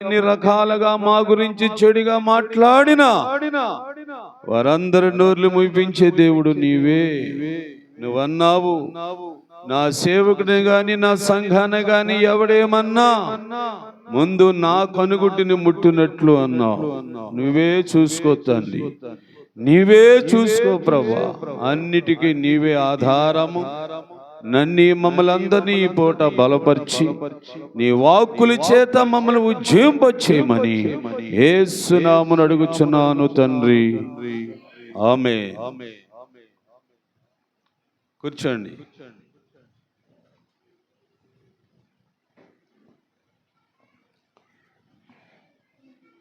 ఎన్ని రకాలుగా మా గురించి చెడుగా మాట్లాడినా వారందరి నోర్లు ముయించే దేవుడు నీవే. నువ్వన్నావు, నా సేవకుని గాని నా సంఘాన్ని గాని ఎవడేమన్నా ముందు నా కనుగుడ్డిని ముట్టినట్లు అన్నావు. నువ్వే చూసుకో తండ్రి, నీవే చూసుకో ప్రభా. అన్నిటికీ నీవే ఆధారము. నన్ను మమ్మల్ని అందరినీ ఈ పూట బలపరిచి నీ వాక్కుల చేత మమ్మల్ని ఉజ్జీంపచేయమని యేసు నామమున అడుగుచున్నాను తండ్రి, ఆమేన్. కూర్చోండి.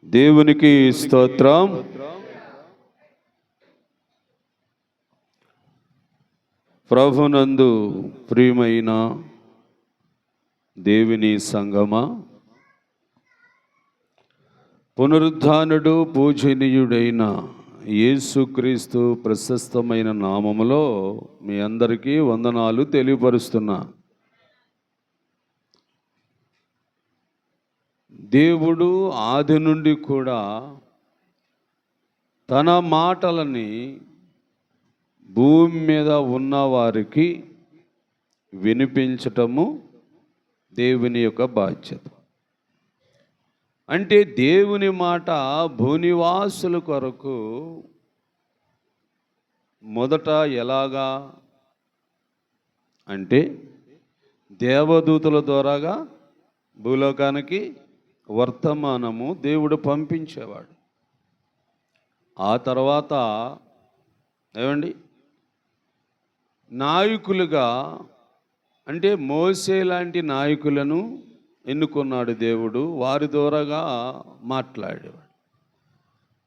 దేవునికి స్తోత్రం. ప్రభునందు ప్రియమైన దేవుని సంగమా, పునరుద్ధానుడు పూజనీయుడైన యేసుక్రీస్తు ప్రశస్తమైన నామములో మీ అందరికీ వందనాలు తెలియపరుస్తున్నా. దేవుడు ఆది నుండి కూడా తన మాటలని భూమి మీద ఉన్న వారికి వినిపించటము దేవుని యొక్క బాధ్యత. అంటే దేవుని మాట భూనివాసుల కొరకు మొదట ఎలాగా అంటే దేవదూతల ద్వారాగా భూలోకానికి వర్తమానము దేవుడు పంపించేవాడు. ఆ తర్వాత ఏమండి నాయకులుగా అంటే మోసే లాంటి నాయకులను ఎన్నుకున్నాడు దేవుడు. వారి ద్వారాగా మాట్లాడేవాడు.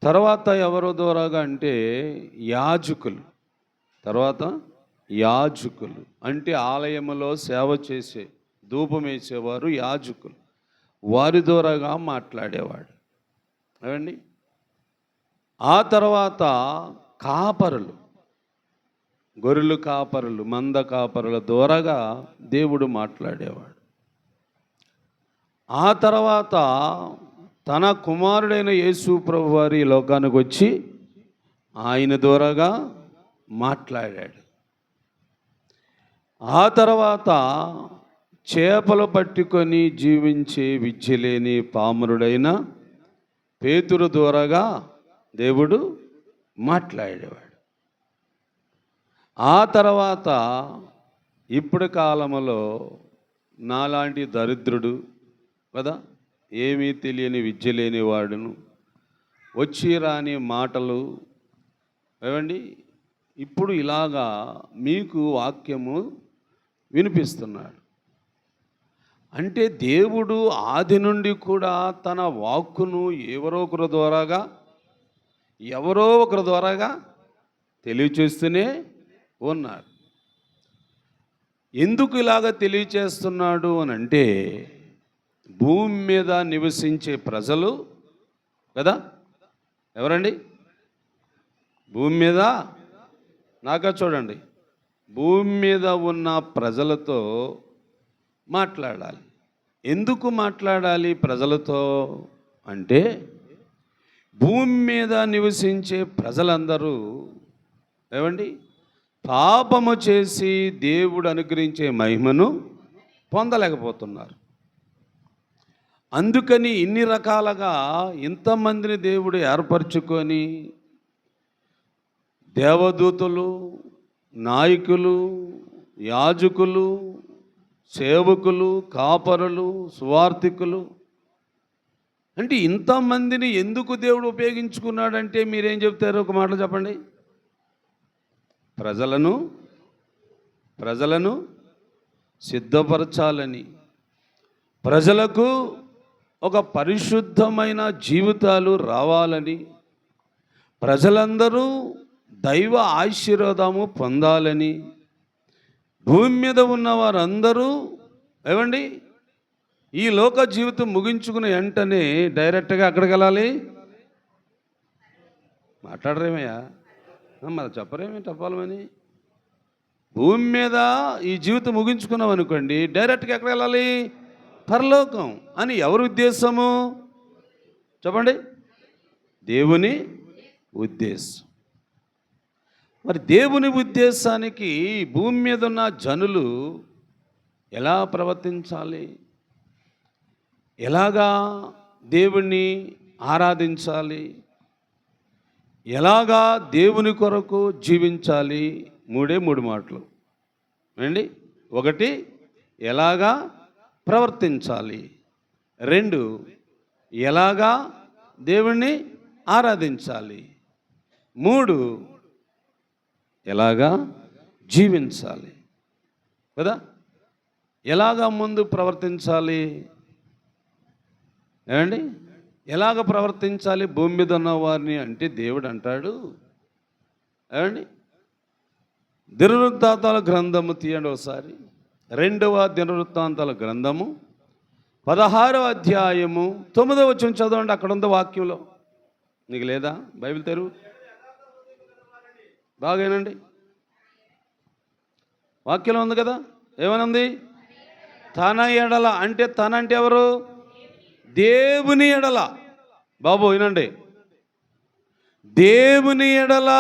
తర్వాత ఎవరి ద్వారాగా అంటే యాజకులు. తర్వాత యాజకులు అంటే ఆలయములో సేవ చేసే ధూపం వేసేవారు యాజకులు. వారి ద్వారాగా మాట్లాడేవాడు. ఏమండి ఆ తర్వాత కాపరులు, గొర్రెలు కాపరులు, మంద కాపరుల ద్వారాగా దేవుడు మాట్లాడేవాడు. ఆ తర్వాత తన కుమారుడైన యేసు ప్రభు వారి లోకానికి వచ్చి ఆయన ద్వారాగా మాట్లాడాడు. ఆ తర్వాత చేపలు పట్టుకొని జీవించే విద్య లేని పామరుడైన పేతురు ద్వారాగా దేవుడు మాట్లాడేవాడు. ఆ తర్వాత ఇప్పుడు కాలంలో నాలాంటి దరిద్రుడు కదా, ఏమీ తెలియని విద్య లేని వాడును, వచ్చి రాని మాటలు ఏమండి ఇప్పుడు ఇలాగా మీకు వాక్యము వినిపిస్తున్నాడు. అంటే దేవుడు ఆది నుండి కూడా తన వాక్కును ఎవరో ఒకరి ద్వారాగా తెలియచేస్తూనే ఉన్నాడు. ఎందుకు ఇలాగ తెలియచేస్తున్నాడు అని అంటే భూమి మీద నివసించే ప్రజలు కదా, ఎవరండి భూమి మీద నాకా చూడండి, భూమి మీద ఉన్న ప్రజలతో మాట్లాడాలి. ఎందుకు మాట్లాడాలి ప్రజలతో అంటే భూమి మీద నివసించే ప్రజలందరూ ఏమండి పాపము చేసి దేవుడు అనుగ్రహించే మహిమను పొందలేకపోతున్నారు. అందుకని ఇన్ని రకాలుగా ఇంతమందిని దేవుడు ఏర్పరచుకొని దేవదూతలు, నాయకులు, యాజకులు, సేవకులు, కాపరులు, సువార్థికులు అంటే ఇంతమందిని ఎందుకు దేవుడు ఉపయోగించుకున్నాడంటే మీరేం చెప్తారు? ఒక మాట చెప్పండి. ప్రజలను సిద్ధపరచాలని, ప్రజలకు ఒక పరిశుద్ధమైన జీవితాలు రావాలని, ప్రజలందరూ దైవ ఆశీర్వాదము పొందాలని, భూమి మీద ఉన్న వారందరూ ఏమండి ఈ లోక జీవితం ముగించుకున్న వెంటనే డైరెక్ట్గా అక్కడికి వెళ్ళాలి. మాట్లాడరేమయ్యా, మరి చెప్పరేమి చెప్పాలని. భూమి మీద ఈ జీవితం ముగించుకున్నాం అనుకోండి, డైరెక్ట్గా ఎక్కడికి వెళ్ళాలి? పరలోకం అని ఎవరి ఉద్దేశము? చెప్పండి, దేవుని ఉద్దేశం. మరి దేవుని ఉద్దేశానికి భూమి మీద ఉన్న జనులు ఎలా ప్రవర్తించాలి, ఎలాగా దేవుణ్ణి ఆరాధించాలి, ఎలాగా దేవుని కొరకు జీవించాలి? మూడు మాటలు అండి. ఒకటి, ఎలాగా ప్రవర్తించాలి. రెండు, ఎలాగా దేవుణ్ణి ఆరాధించాలి. మూడు, ఎలాగా జీవించాలి కదా. ఎలాగా ముందు ప్రవర్తించాలి ఏమండి? ఎలాగ ప్రవర్తించాలి భూమి మీద ఉన్న వారిని అంటే దేవుడు అంటాడు ఏమండి? దినవృత్తాంతాల గ్రంథము తీయండి ఒకసారి. 2వ దినవృత్తాంతాల గ్రంథము 16వ అధ్యాయము 9వ వచనం చదవండి. అక్కడ ఉంది వాక్యంలో. నీకు లేదా బైబిల్ తెరువు, బాగేనండి. వాక్యంలో ఉంది కదా, ఏమనుంది? తన ఎడల అంటే, తన అంటే ఎవరు? దేవుని ఎడల. బాబు వినండి, దేవుని ఎడల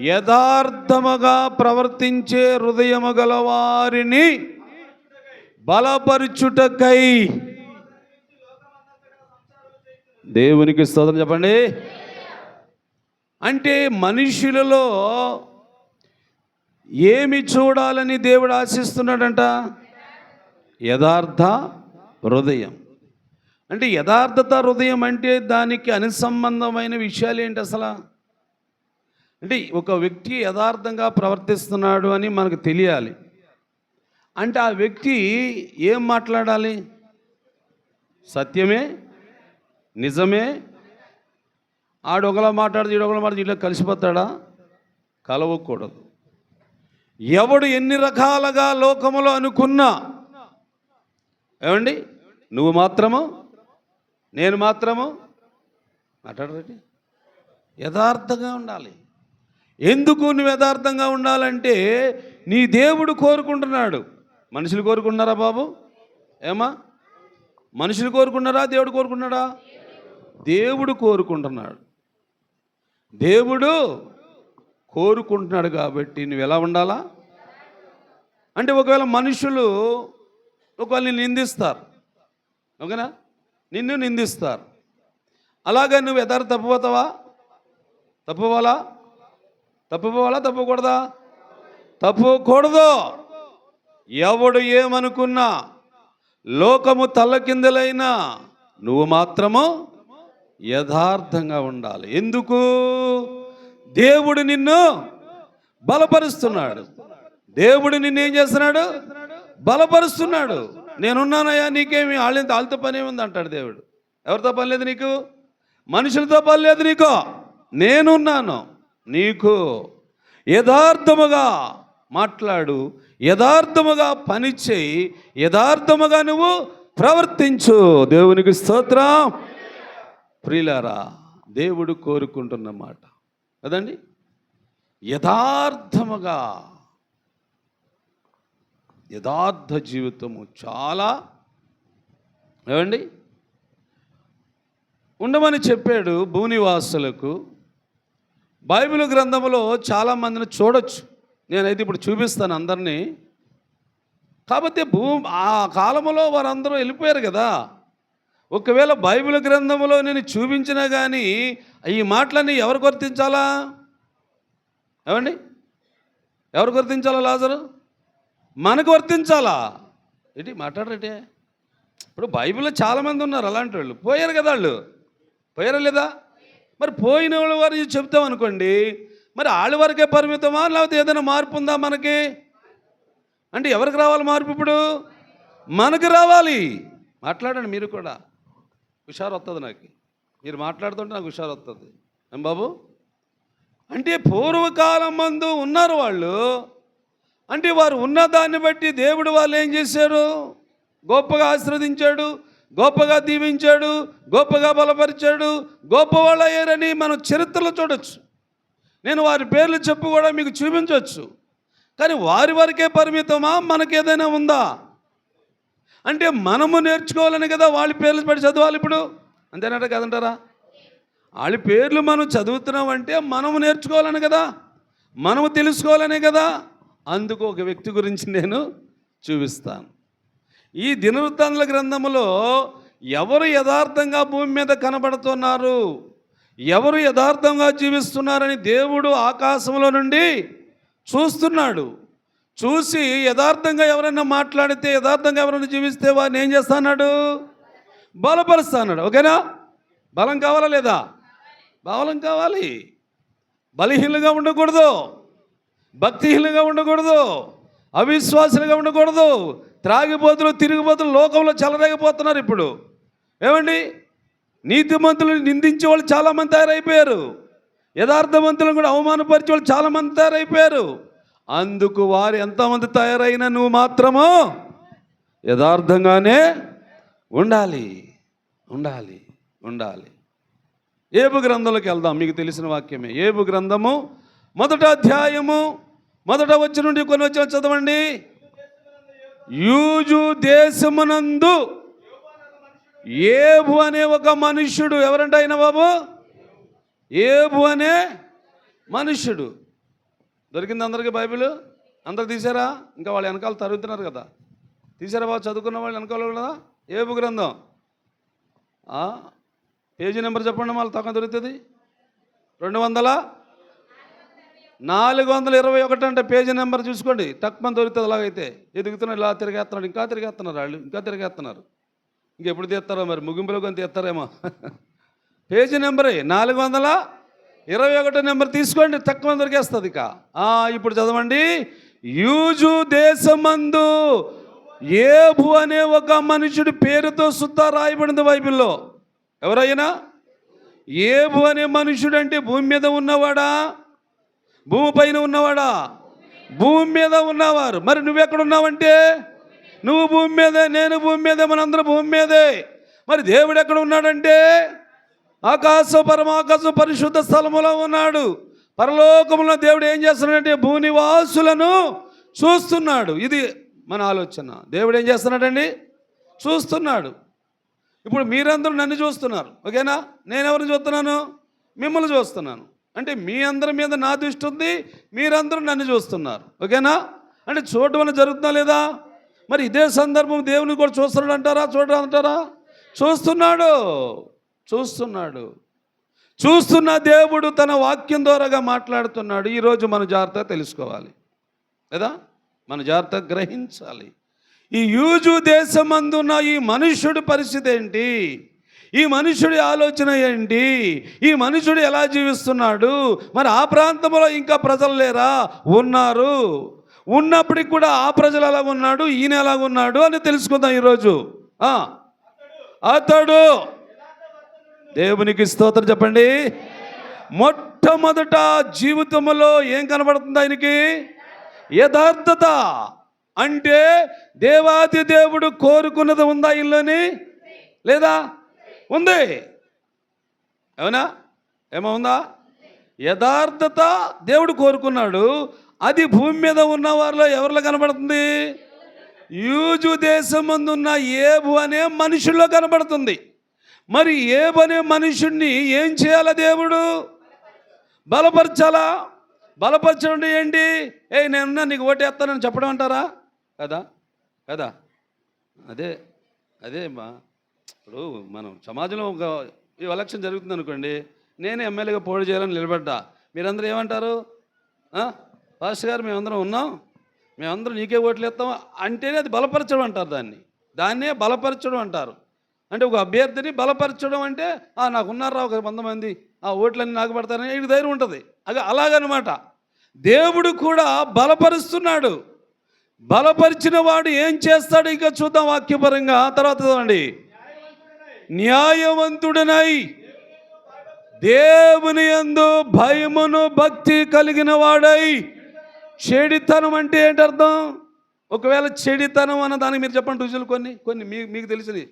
యథార్థముగా ప్రవర్తించే హృదయము గల వారిని బలపరుచుటకై. దేవునికి స్తోత్రం చెప్పండి. అంటే మనుషులలో ఏమి చూడాలని దేవుడు ఆశిస్తున్నాడంట? యథార్థ హృదయం. అంటే యథార్థత హృదయం అంటే దానికి అనుసంబంధమైన విషయాలు ఏంటి అసలు? అంటే ఒక వ్యక్తి యథార్థంగా ప్రవర్తిస్తున్నాడు అని మనకు తెలియాలి అంటే ఆ వ్యక్తి ఏం మాట్లాడాలి? సత్యమే, నిజమే. ఆడొకలా మాట్లాడితే ఈడొకలా మాట్లాడితే ఇట్లా కలిసిపోతాడా? కలవకూడదు. ఎవడు ఎన్ని రకాలుగా లోకములో అనుకున్నా ఏమండి, నువ్వు మాత్రము నేను మాత్రము మాట్లాడరండి. యథార్థంగా ఉండాలి. ఎందుకు నువ్వు యథార్థంగా ఉండాలంటే నీ దేవుడు కోరుకుంటున్నాడు. మనుషులు కోరుకుంటున్నారా బాబు? ఏమా మనుషులు కోరుకున్నారా, దేవుడు కోరుకున్నాడా? దేవుడు కోరుకుంటున్నాడు. దేవుడు కోరుకుంటున్నాడు కాబట్టి నువ్వు ఎలా ఉండాలా అంటే, ఒకవేళ మనుషులు ఒకవేళ నిన్ను నిందిస్తారు, ఓకేనా? నిన్ను నిందిస్తారు. అలాగే నువ్వు యథార్థ తప్పుపోతావా? తప్పుకోవాలా తప్పుకూడదా? తప్పుకూడదు. ఎవడు ఏమనుకున్నా, లోకము తల్లకిందులైనా నువ్వు మాత్రము యథార్థంగా ఉండాలి. ఎందుకు? దేవుడు నిన్ను బలపరుస్తున్నాడు. దేవుడు నిన్నేం చేస్తున్నాడు? బలపరుస్తున్నాడు. నేనున్నానయ్యా, నీకేమి వాళ్ళతో పని ఏముంది అంటాడు దేవుడు. ఎవరితో పని లేదు నీకు? మనుషులతో పని లేదు నీకు. నేనున్నాను. నీకు యథార్థముగా మాట్లాడు, యథార్థముగా పనిచేయి, యథార్థముగా నువ్వు ప్రవర్తించు. దేవునికి స్తోత్రం. ప్రియులారా, దేవుడు కోరుకుంటున్న మాట కదండి, యథార్థముగా. యథార్థ జీవితము చాలా ఏమండి ఉండమని చెప్పాడు భూనివాసులకు. బైబిల్ గ్రంథంలో చాలామందిని చూడొచ్చు. నేనైతే ఇప్పుడు చూపిస్తాను అందరినీ. కాకపోతే ఆ కాలంలో వారందరూ వెళ్ళిపోయారు కదా. ఒకవేళ బైబిల్ గ్రంథంలో నేను చూపించినా కానీ ఈ మాటలన్నీ ఎవరు గుర్తించాలా? ఏమండి, ఎవరు గుర్తించాలా? లాజరు మనకు వర్తించాలా? ఏంటి మాట్లాడరేటే? ఇప్పుడు బైబిల్లో చాలామంది ఉన్నారు అలాంటి వాళ్ళు. పోయారు కదా, వాళ్ళు పోయారా లేదా? మరి పోయిన వాళ్ళ వారు చెప్తాం అనుకోండి, మరి వాళ్ళ వరకే పరిమితమా, లేకపోతే ఏదైనా మార్పు ఉందా మనకి? అంటే ఎవరికి రావాలి మార్పు? ఇప్పుడు మనకు రావాలి. మాట్లాడండి మీరు కూడా. హుషారు వస్తుంది నాకు. మీరు మాట్లాడుతుంటే నాకు హుషారు వస్తుంది. ఏం బాబు? అంటే పూర్వకాలం మందు ఉన్నారు వాళ్ళు. అంటే వారు ఉన్న దాన్ని బట్టి దేవుడు వాళ్ళు ఏం చేశారు? గొప్పగా ఆశీర్వదించాడు, గొప్పగా దీవించాడు, గొప్పగా బలపరిచాడు, గొప్పవాళ్ళు అయ్యారని మనం చరిత్రలో చూడొచ్చు. నేను వారి పేర్లు చెప్పు కూడా మీకు చూపించవచ్చు. కానీ వారి వరకే పరిమితమా, మనకేదైనా ఉందా? అంటే మనము నేర్చుకోవాలని కదా వాళ్ళ పేర్లు పెట్టి చదవాలి. ఇప్పుడు అంతేనట కదంటారా? వాళ్ళ పేర్లు మనం చదువుతున్నామంటే మనము నేర్చుకోవాలని కదా, మనము తెలుసుకోవాలనే కదా. అందుకు ఒక వ్యక్తి గురించి నేను చూపిస్తాను. ఈ దినవృత్తాంతాల గ్రంథంలో ఎవరు యథార్థంగా భూమి మీద కనబడుతున్నారు, ఎవరు యథార్థంగా జీవిస్తున్నారని దేవుడు ఆకాశంలో నుండి చూస్తున్నాడు. చూసి యథార్థంగా ఎవరైనా మాట్లాడితే, యథార్థంగా ఎవరైనా జీవిస్తే వారిని ఏం చేస్తున్నాడు? బలపరుస్తున్నాడు. ఓకేనా? బలం కావాలా లేదా? బలం కావాలి. బలహీనంగా ఉండకూడదు, భక్తిహీనంగా ఉండకూడదు, అవిశ్వాసులుగా ఉండకూడదు. త్రాగిపోతులు, తిరిగిపోతులు లోకంలో చెలరేగిపోతున్నారు ఇప్పుడు. ఏమండి? నీతిమంతులను నిందించే వాళ్ళు చాలామంది తయారైపోయారు. యథార్థవంతులను కూడా అవమానపరిచే వాళ్ళు చాలామంది తయారైపోయారు. అందుకు వారు ఎంతమంది తయారైనా నువ్వు మాత్రము యథార్థంగానే ఉండాలి, ఉండాలి, ఉండాలి. ఏబు గ్రంథంలోకి వెళ్దాం. మీకు తెలిసిన వాక్యమే. ఏబు గ్రంథము 1వ అధ్యాయము 1వ వచనం నుండి కొన్ని వచనాలు చదవండి. యూజు దేశమునందు ఏబు అనే ఒక మనుష్యుడు. ఎవరంటే ఆయన బాబు? ఏబు అనే మనుష్యుడు. దొరికింది అందరికీ బైబిల్? అందరు తీసారా? ఇంకా వాళ్ళు వెనకాల తరుగుతున్నారు కదా. తీసారా బాబు? చదువుకున్న వాళ్ళు వెనకాల కదా. ఏబు గ్రంథం పేజీ నెంబర్ చెప్పండి, మళ్ళీ తక్కువ దొరుకుతుంది. 421 అంటే పేజీ నెంబర్ చూసుకోండి, తక్కువ దొరుకుతుంది. అలాగైతే ఎదుగుతున్నారు, ఇలా తిరిగేస్తున్నాడు, ఇంకా తిరిగేస్తున్నారు వాళ్ళు, ఇంకా తిరిగేస్తున్నారు. ఇంకెప్పుడు తీస్తారో మరి, ముగింపులో కొని తీస్తారేమో. పేజీ నెంబరే 421 నెంబర్ తీసుకోండి, తక్కువ దొరికేస్తుంది. ఇక ఇప్పుడు చదవండి. యూజు దేశమందు ఏబు అనే ఒక మనుషుడి పేరుతో సుతా రాయబడింది బైబిల్లో. ఎవరైనా ఏబు అనే మనుషుడు అంటే భూమి మీద ఉన్నవాడా, భూమి పైన ఉన్నవాడా? భూమి మీద ఉన్నవారు. మరి నువ్వెక్కడున్నావంటే నువ్వు భూమి మీదే, నేను భూమి మీదే, మనందరం భూమి మీదే. మరి దేవుడు ఎక్కడ ఉన్నాడంటే పరమాకాశ పరిశుద్ధ స్థలములో ఉన్నాడు. పరలోకములో దేవుడు ఏం చేస్తున్నాడంటే భూనివాసులను చూస్తున్నాడు. ఇది మన ఆలోచన. దేవుడు ఏం చేస్తున్నాడండి? చూస్తున్నాడు. ఇప్పుడు మీరందరూ నన్ను చూస్తున్నారు, ఓకేనా? నేను ఎవరిని చూస్తున్నాను? మిమ్మల్ని చూస్తున్నాను. అంటే మీ అందరి మీద నా దృష్టి ఉంది, మీరందరూ నన్ను చూస్తున్నారు, ఓకేనా? అంటే చూడటం వల్ల జరుగుతుందా లేదా? మరి ఇదే సందర్భం దేవుని కూడా చూస్తున్నాడు అంటారా, చూడరా అంటారా? చూస్తున్నాడు, చూస్తున్నాడు. చూస్తున్న దేవుడు తన వాక్యం ద్వారాగా మాట్లాడుతున్నాడు. ఈరోజు మన జాగ్రత్తగా తెలుసుకోవాలి కదా, మన జాగ్రత్తగా గ్రహించాలి. ఈ యూజు దేశమందున్న ఈ మనుష్యుడి పరిస్థితి ఏంటి, ఈ మనుష్యుడి ఆలోచన ఏంటి, ఈ మనుష్యుడు ఎలా జీవిస్తున్నాడు? మరి ఆ ప్రాంతంలో ఇంకా ప్రజలు లేరా? ఉన్నారు. ఉన్నప్పటికి కూడా ఆ ప్రజలు ఎలా ఉన్నాడు, ఈయన ఎలా ఉన్నాడు అని తెలుసుకుందాం ఈరోజు. అతడు దేవునికి స్తోత్రం చెప్పండి. మొట్టమొదట జీవితంలో ఏం కనబడుతుంది ఆయనకి? యథార్థత. అంటే దేవాది దేవుడు కోరుకున్నది ఉందా ఇల్లుని? లేదా? ఉంది. అవునా? ఏమో ఉందా? యథార్థత దేవుడు కోరుకున్నాడు. అది భూమి మీద ఉన్న వారిలో ఎవరిలో కనబడుతుంది? యూజు దేశమందు ఉన్న ఏబు అనే మనుషుల్లో కనబడుతుంది. మరి ఏబు అనే మనుషుణ్ణి ఏం చేయాలా? దేవుడు బలపరచాలా? బలపరచడం ఏంటి? నేనున్నా, నీకు ఓటేస్తానని చెప్పడం అంటారా? కదా కదా. అదే మా ఇప్పుడు మనం సమాజంలో ఒక ఎలక్షన్ జరుగుతుంది అనుకోండి, నేనే ఎమ్మెల్యేగా పోటీ చేయాలని నిలబడ్డా. మీరందరూ ఏమంటారు? పాస్టర్ గారు మేమందరం ఉన్నాం, మేమందరం నీకే ఓట్లు వేస్తాం అంటేనే అది బలపరచడం అంటారు. దాన్నే బలపరచడం అంటారు. అంటే ఒక అభ్యర్థిని బలపరచడం అంటే నాకున్నారా ఒక 100 మంది, ఓట్లన్నీ నాకు పడతారని ఇది ధైర్యం ఉంటుంది. అలాగనమాట. దేవుడు కూడా బలపరుస్తున్నాడు. బలపరిచిన వాడు ఏం చేస్తాడు ఇక చూద్దాం వాక్యపరంగా. తర్వాత చదవండి. న్యాయవంతుడనై దేవుని యందు భయమును భక్తి కలిగిన వాడై. చెడితనం అంటే ఏంటి అర్థం? ఒకవేళ చెడితనం అన్న దానికి మీరు చెప్పండి రుజువులు కొన్ని మీకు తెలిసినవి.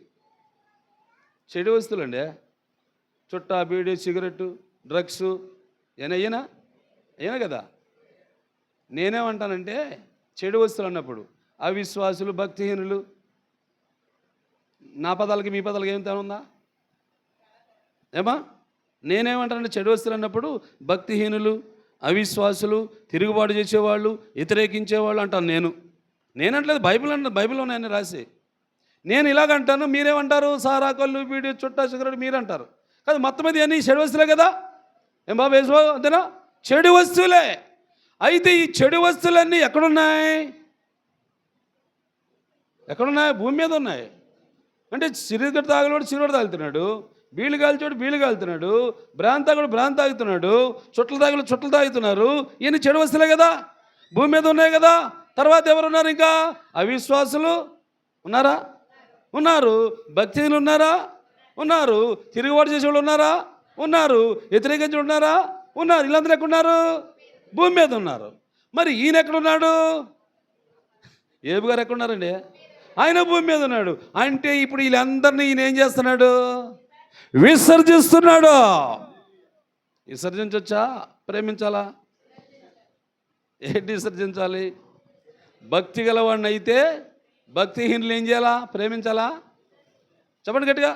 చెడు వస్తువులు అండి, చుట్టా, బీడి, సిగరెట్టు, డ్రగ్స్, అయినా కదా. నేనేమంటానంటే చెడు వస్తువులు అన్నప్పుడు అవిశ్వాసులు, భక్తిహీనులు, నా పదాలకి మీ పదాలకి ఏం తేడా ఉందా? ఏమా నేనేమంటానంటే చెడు వస్తువులు అన్నప్పుడు భక్తిహీనులు, అవిశ్వాసులు, తిరుగుబాటు చేసేవాళ్ళు, వ్యతిరేకించేవాళ్ళు అంటాను. నేనంటలేదు, బైబిల్లో నేను రాసి. నేను ఇలాగంటాను, మీరేమంటారు? సారా, కళ్ళు, బీడి, చుట్టా, సిగరెట్ మీరంటారు. కాదు, మొత్తం మీద అన్నీ చెడు వస్తువులే కదా. ఏం బాబు వేసుకో, అంతేనా? చెడు వస్తువులే. అయితే ఈ చెడు వస్తువులన్నీ ఎక్కడున్నాయి? భూమి మీద ఉన్నాయి. అంటే సిగరెట్ తాగలేడు సిగరెట్ తాగుతున్నాడు, బీళ్ళు కాల్చాడు బీళ్ళు కాలుతున్నాడు, భ్రాంతి తాగుడు భ్రాంతి తాగుతున్నాడు, చుట్టలు తాగుతున్నారు. ఇవన్నీ చెడు వస్తువులే కదా, భూమి మీద ఉన్నాయి కదా. తర్వాత ఎవరున్నారు? ఇంకా అవిశ్వాసులు ఉన్నారా? ఉన్నారు. భక్తిహీనులు ఉన్నారా? ఉన్నారు. తిరుగుబాటు చేసేవాళ్ళు ఉన్నారా? ఉన్నారు. వ్యతిరేకించి ఉన్నారా? ఉన్నారు. వీళ్ళందరూ ఎక్కడున్నారు? భూమి మీద ఉన్నారు. మరి ఈయన ఎక్కడున్నాడు? ఏబు గారు ఎక్కడున్నారండి? ఆయన భూమి మీద ఉన్నాడు. అంటే ఇప్పుడు వీళ్ళందరినీ ఈయన ఏం చేస్తున్నాడు? విసర్జిస్తున్నాడు. విసర్జించవచ్చా? ప్రేమించాలా? ఏంటి విసర్జించాలి? భక్తి గలవాడిని అయితే భక్తిహీనులు ఏం చేయాలా? ప్రేమించాలా? చెప్పండి గట్టిగా.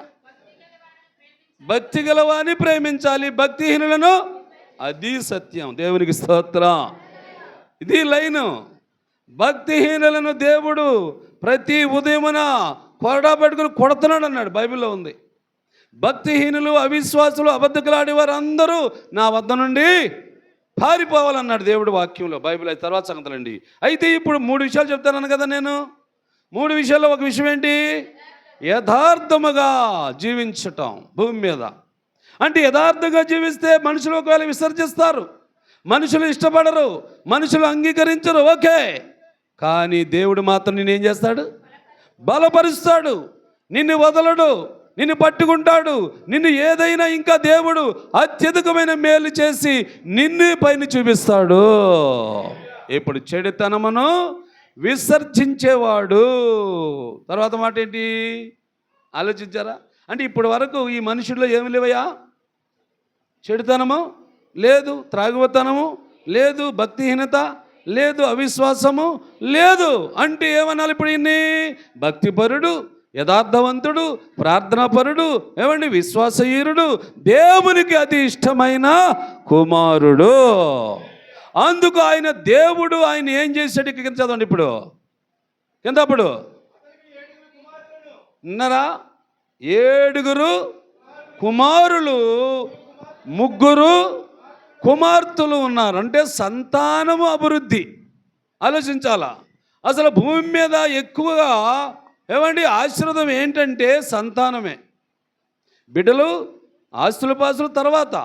భక్తి గలవాడిని ప్రేమించాలి, భక్తిహీనులను. అది సత్యం. దేవునికి స్తోత్రం. ఇది లైను. భక్తిహీనులను దేవుడు ప్రతి ఉదయమున కొరడా పెట్టుకుని కొడుతున్నాడు అన్నాడు, బైబిల్లో ఉంది. భక్తిహీనులు, అవిశ్వాసులు, అబద్ధకులాడి వారు అందరూ నా వద్ద నుండి పారిపోవాలన్నాడు దేవుడు వాక్యంలో. బైబిల్ అయితే తర్వాత సంగతులండి. అయితే ఇప్పుడు 3 విషయాలు చెప్తాను కదా నేను. 3 విషయాల్లో ఒక విషయం ఏంటి? యథార్థముగా జీవించటం భూమి మీద. అంటే యథార్థంగా జీవిస్తే మనుషులు ఒకవేళ విసర్జిస్తారు, మనుషులు ఇష్టపడరు, మనుషులు అంగీకరించరు, ఓకే. కానీ దేవుడు మాత్రం నిన్నేం చేస్తాడు? బలపరుస్తాడు. నిన్ను వదలడు, నిన్ను పట్టుకుంటాడు. నిన్ను ఏదైనా ఇంకా దేవుడు అత్యధికమైన మేలు చేసి నిన్ను పైన చూపిస్తాడు. ఇప్పుడు చెడుతనమును విసర్జించేవాడు. తర్వాత మాట ఏంటి? ఆలోచించారా? అంటే ఇప్పటి వరకు ఈ మనుషుల్లో ఏమి లేవయ్యా? చెడుతనము లేదు, త్రాగుబోతనము లేదు, భక్తిహీనత లేదు, అవిశ్వాసము లేదు. అంటే ఏమనాలి ఇప్పుడు? ఇన్ని భక్తిపరుడు, యథార్థవంతుడు, ప్రార్థనాపరుడు, ఏమండి విశ్వాసహీనుడు, దేవునికి అతి ఇష్టమైన కుమారుడు. అందుకు ఆయన దేవుడు ఆయన ఏం చేశాడు? కింద చదవండి ఇప్పుడు, కింద. అప్పుడు విన్నారా? 7 కుమారులు, 3 కుమార్తెలు ఉన్నారు. అంటే సంతానము అభివృద్ధి. ఆలోచించాలా? అసలు భూమి మీద ఎక్కువగా ఏమండి ఆశీర్వాదం ఏంటంటే సంతానమే. బిడ్డలు, ఆస్తుల పాస్తుల తర్వాత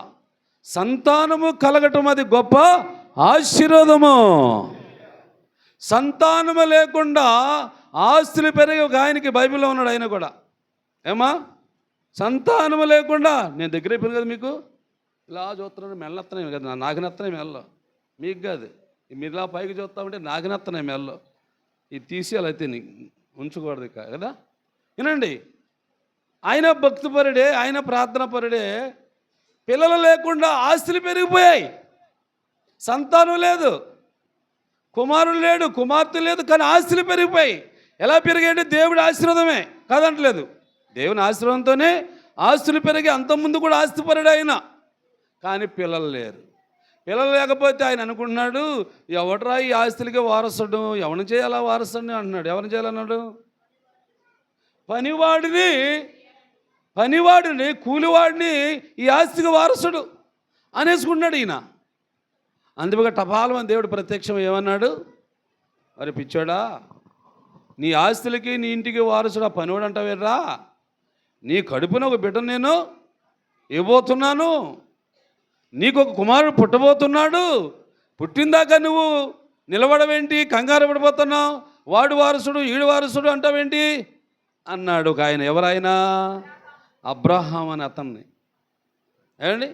సంతానము కలగటం అది గొప్ప ఆశీర్వాదము. సంతానము లేకుండా ఆస్తులు పెరిగి ఒక ఆయనకి బైబిల్లో ఉన్నాడు, ఆయన కూడా. ఏమా సంతానము లేకుండా, నేను దగ్గర అయిపోయింది కదా మీకు, ఇలా చూస్తున్నాను, మెల్లెత్తనే కదా, నాకు నెత్తనే మెల్ల, మీకు కాదు. మీరు ఇలా పైకి చూస్తామంటే నాకు నెత్తనే మెల్ల. ఇది తీసేయాలి, అయితే ఉంచకూడదు కదా. వినండి, ఆయన భక్తిపరుడే, ఆయన ప్రార్థనపరుడే. పిల్లలు లేకుండా ఆస్తులు పెరిగిపోయాయి, సంతానం లేదు, కుమారుడు లేడు, కుమార్తె లేదు, కానీ ఆస్తులు పెరిగిపోయాయి. ఎలా పెరిగాయంటే దేవుడి ఆశీర్వాదమే కాదంటలేదు. దేవుని ఆశీర్వాదంతోనే ఆస్తులు పెరిగి, అంతకుముందు కూడా ఆస్తిపరుడు ఆయన. కానీ పిల్లలు లేరు. పిల్లలు లేకపోతే ఆయన అనుకుంటున్నాడు, ఎవడరా ఈ ఆస్తులకి వారసుడు, ఎవరిని చేయాలా వారసుడిని అంటున్నాడు. ఎవరిని చేయాలన్నాడు? పనివాడిని కూలివాడిని ఈ ఆస్తికి వారసుడు అనేసుకున్నాడు ఈయన. అందుకే టపాలమని దేవుడు ప్రత్యక్షం ఏమన్నాడు? మరి పిచ్చోడా, నీ ఆస్తులకి నీ ఇంటికి వారసుడు ఆ పనివాడు అంటావేరా? నీ కడుపున ఒక బిడ్డను నేను ఇవ్వబోతున్నాను, నీకు ఒక కుమారుడు పుట్టబోతున్నాడు, పుట్టిందాకా నువ్వు నిలబడవేంటి, కంగారు పడిపోతున్నావు, వాడు వారసుడు ఈడు వారసుడు అంటావేంటి అన్నాడు ఒక ఆయన. ఎవరైనా? అబ్రహాం అని అతన్ని. ఏమండి,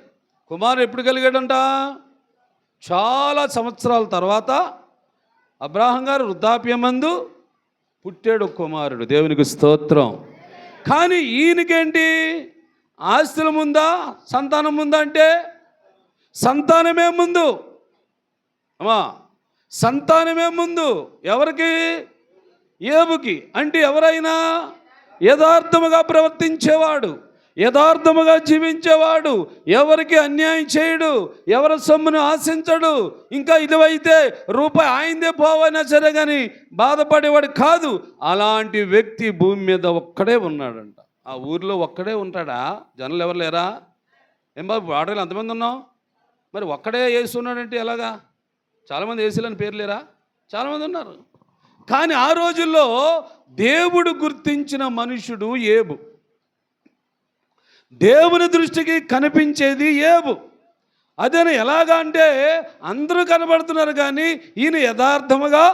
కుమారుడు ఎప్పుడు కలిగాడంట? చాలా సంవత్సరాల తర్వాత అబ్రహాం గారు వృద్ధాప్యమందు పుట్టాడు కుమారుడు. దేవునికి స్తోత్రం. కానీ ఈయనకేంటి? ఆస్తుల ముందా సంతానం ముందా అంటే సంతానమే ముందు. అమ్మా, సంతానమే ముందు. ఎవరికి? ఏబుకి. అంటే ఎవరైనా యథార్థముగా ప్రవర్తించేవాడు, యథార్థముగా జీవించేవాడు, ఎవరికి అన్యాయం చేయడు, ఎవరి సొమ్మును ఆశించడు, ఇంకా ఇదివైతే రూపాయి ఆయిందే పోవైనా సరే కానీ బాధపడేవాడు కాదు. అలాంటి వ్యక్తి భూమి మీద ఒక్కడే ఉన్నాడంట. ఆ ఊరిలో ఒక్కడే ఉంటాడా? జనాలు ఎవరు లేరా? ఏం బాబు వాడలో ఎంతమంది ఉన్నాం? మరి ఒక్కడే యేసు ఉన్నాడంటే ఎలాగా? చాలామంది యేసులని పేరు లేరా? చాలామంది ఉన్నారు. కానీ ఆ రోజుల్లో దేవుడు గుర్తించిన మనుషుడు ఏబు. దేవుని దృష్టికి కనిపించేది ఏబు. అదేనా ఎలాగా అంటే అందరూ కనబడుతున్నారు కానీ ఈయన యథార్థముగా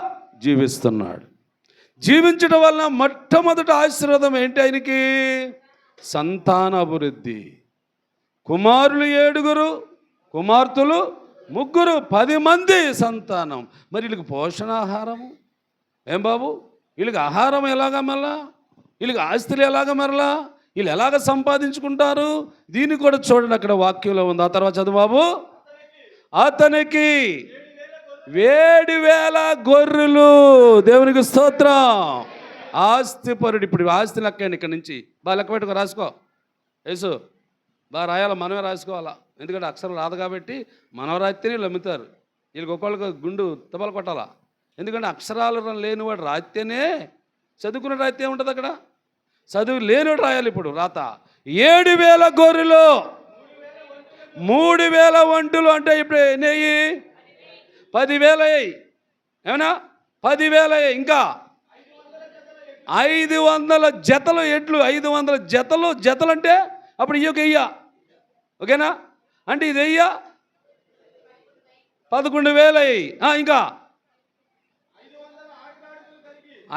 జీవిస్తున్నాడు. జీవించడం వలన మొట్టమొదటి ఆశీర్వాదం ఏంటి ఆయనకి? సంతానాభివృద్ధి. కుమారులు 7, కుమార్తెలు 3, 10 మంది సంతానం. మరి వీళ్ళకి పోషణాహారము ఏం బాబు? వీళ్ళకి ఆహారం ఎలాగా మరలా? వీళ్ళకి ఆస్తులు ఎలాగా మరలా? వీళ్ళు ఎలాగ సంపాదించుకుంటారు? దీన్ని కూడా చూడండి, అక్కడ వాక్యంలో ఉంది. ఆ తర్వాత చదువు బాబు. అతనికి 7,000 గొర్రెలు. దేవునికి స్తోత్రం. ఆస్తిపరుడు. ఇప్పుడు ఆస్తి లెక్కండి ఇక్కడి నుంచి. బాగా లెక్క పెట్టుకో, రాసుకో. యేసు బాగా రాయాలి, మనమే రాసుకోవాలా. ఎందుకంటే అక్షరం రాదు కాబట్టి మనం రాస్తేనే వీళ్ళు అమ్ముతారు. వీళ్ళకి ఒక్కొక్కరికి గుండు తబలు కొట్టాలా. ఎందుకంటే అక్షరాలు లేనివాడు రాస్తేనే, చదువుకున్న రాస్తే ఉంటుంది అక్కడ. చదువు లేనివాడు రాయాలి. ఇప్పుడు రాత 7,000 గొర్రెలు, 3,000 ఒంటెలు. అంటే ఇప్పుడు ఎన్ని అయ్యి? 10,000 అయ్యాయి. ఏమన్నా 10,000 అయ్యాయి. ఇంకా 500 జతలు ఎడ్లు. 500 జతలు. జతలు అంటే అప్పుడు ఇయ్యొక వెయ్య. ఓకేనా? అంటే ఇది వెయ్య 11,000 అయ్యాయి. ఇంకా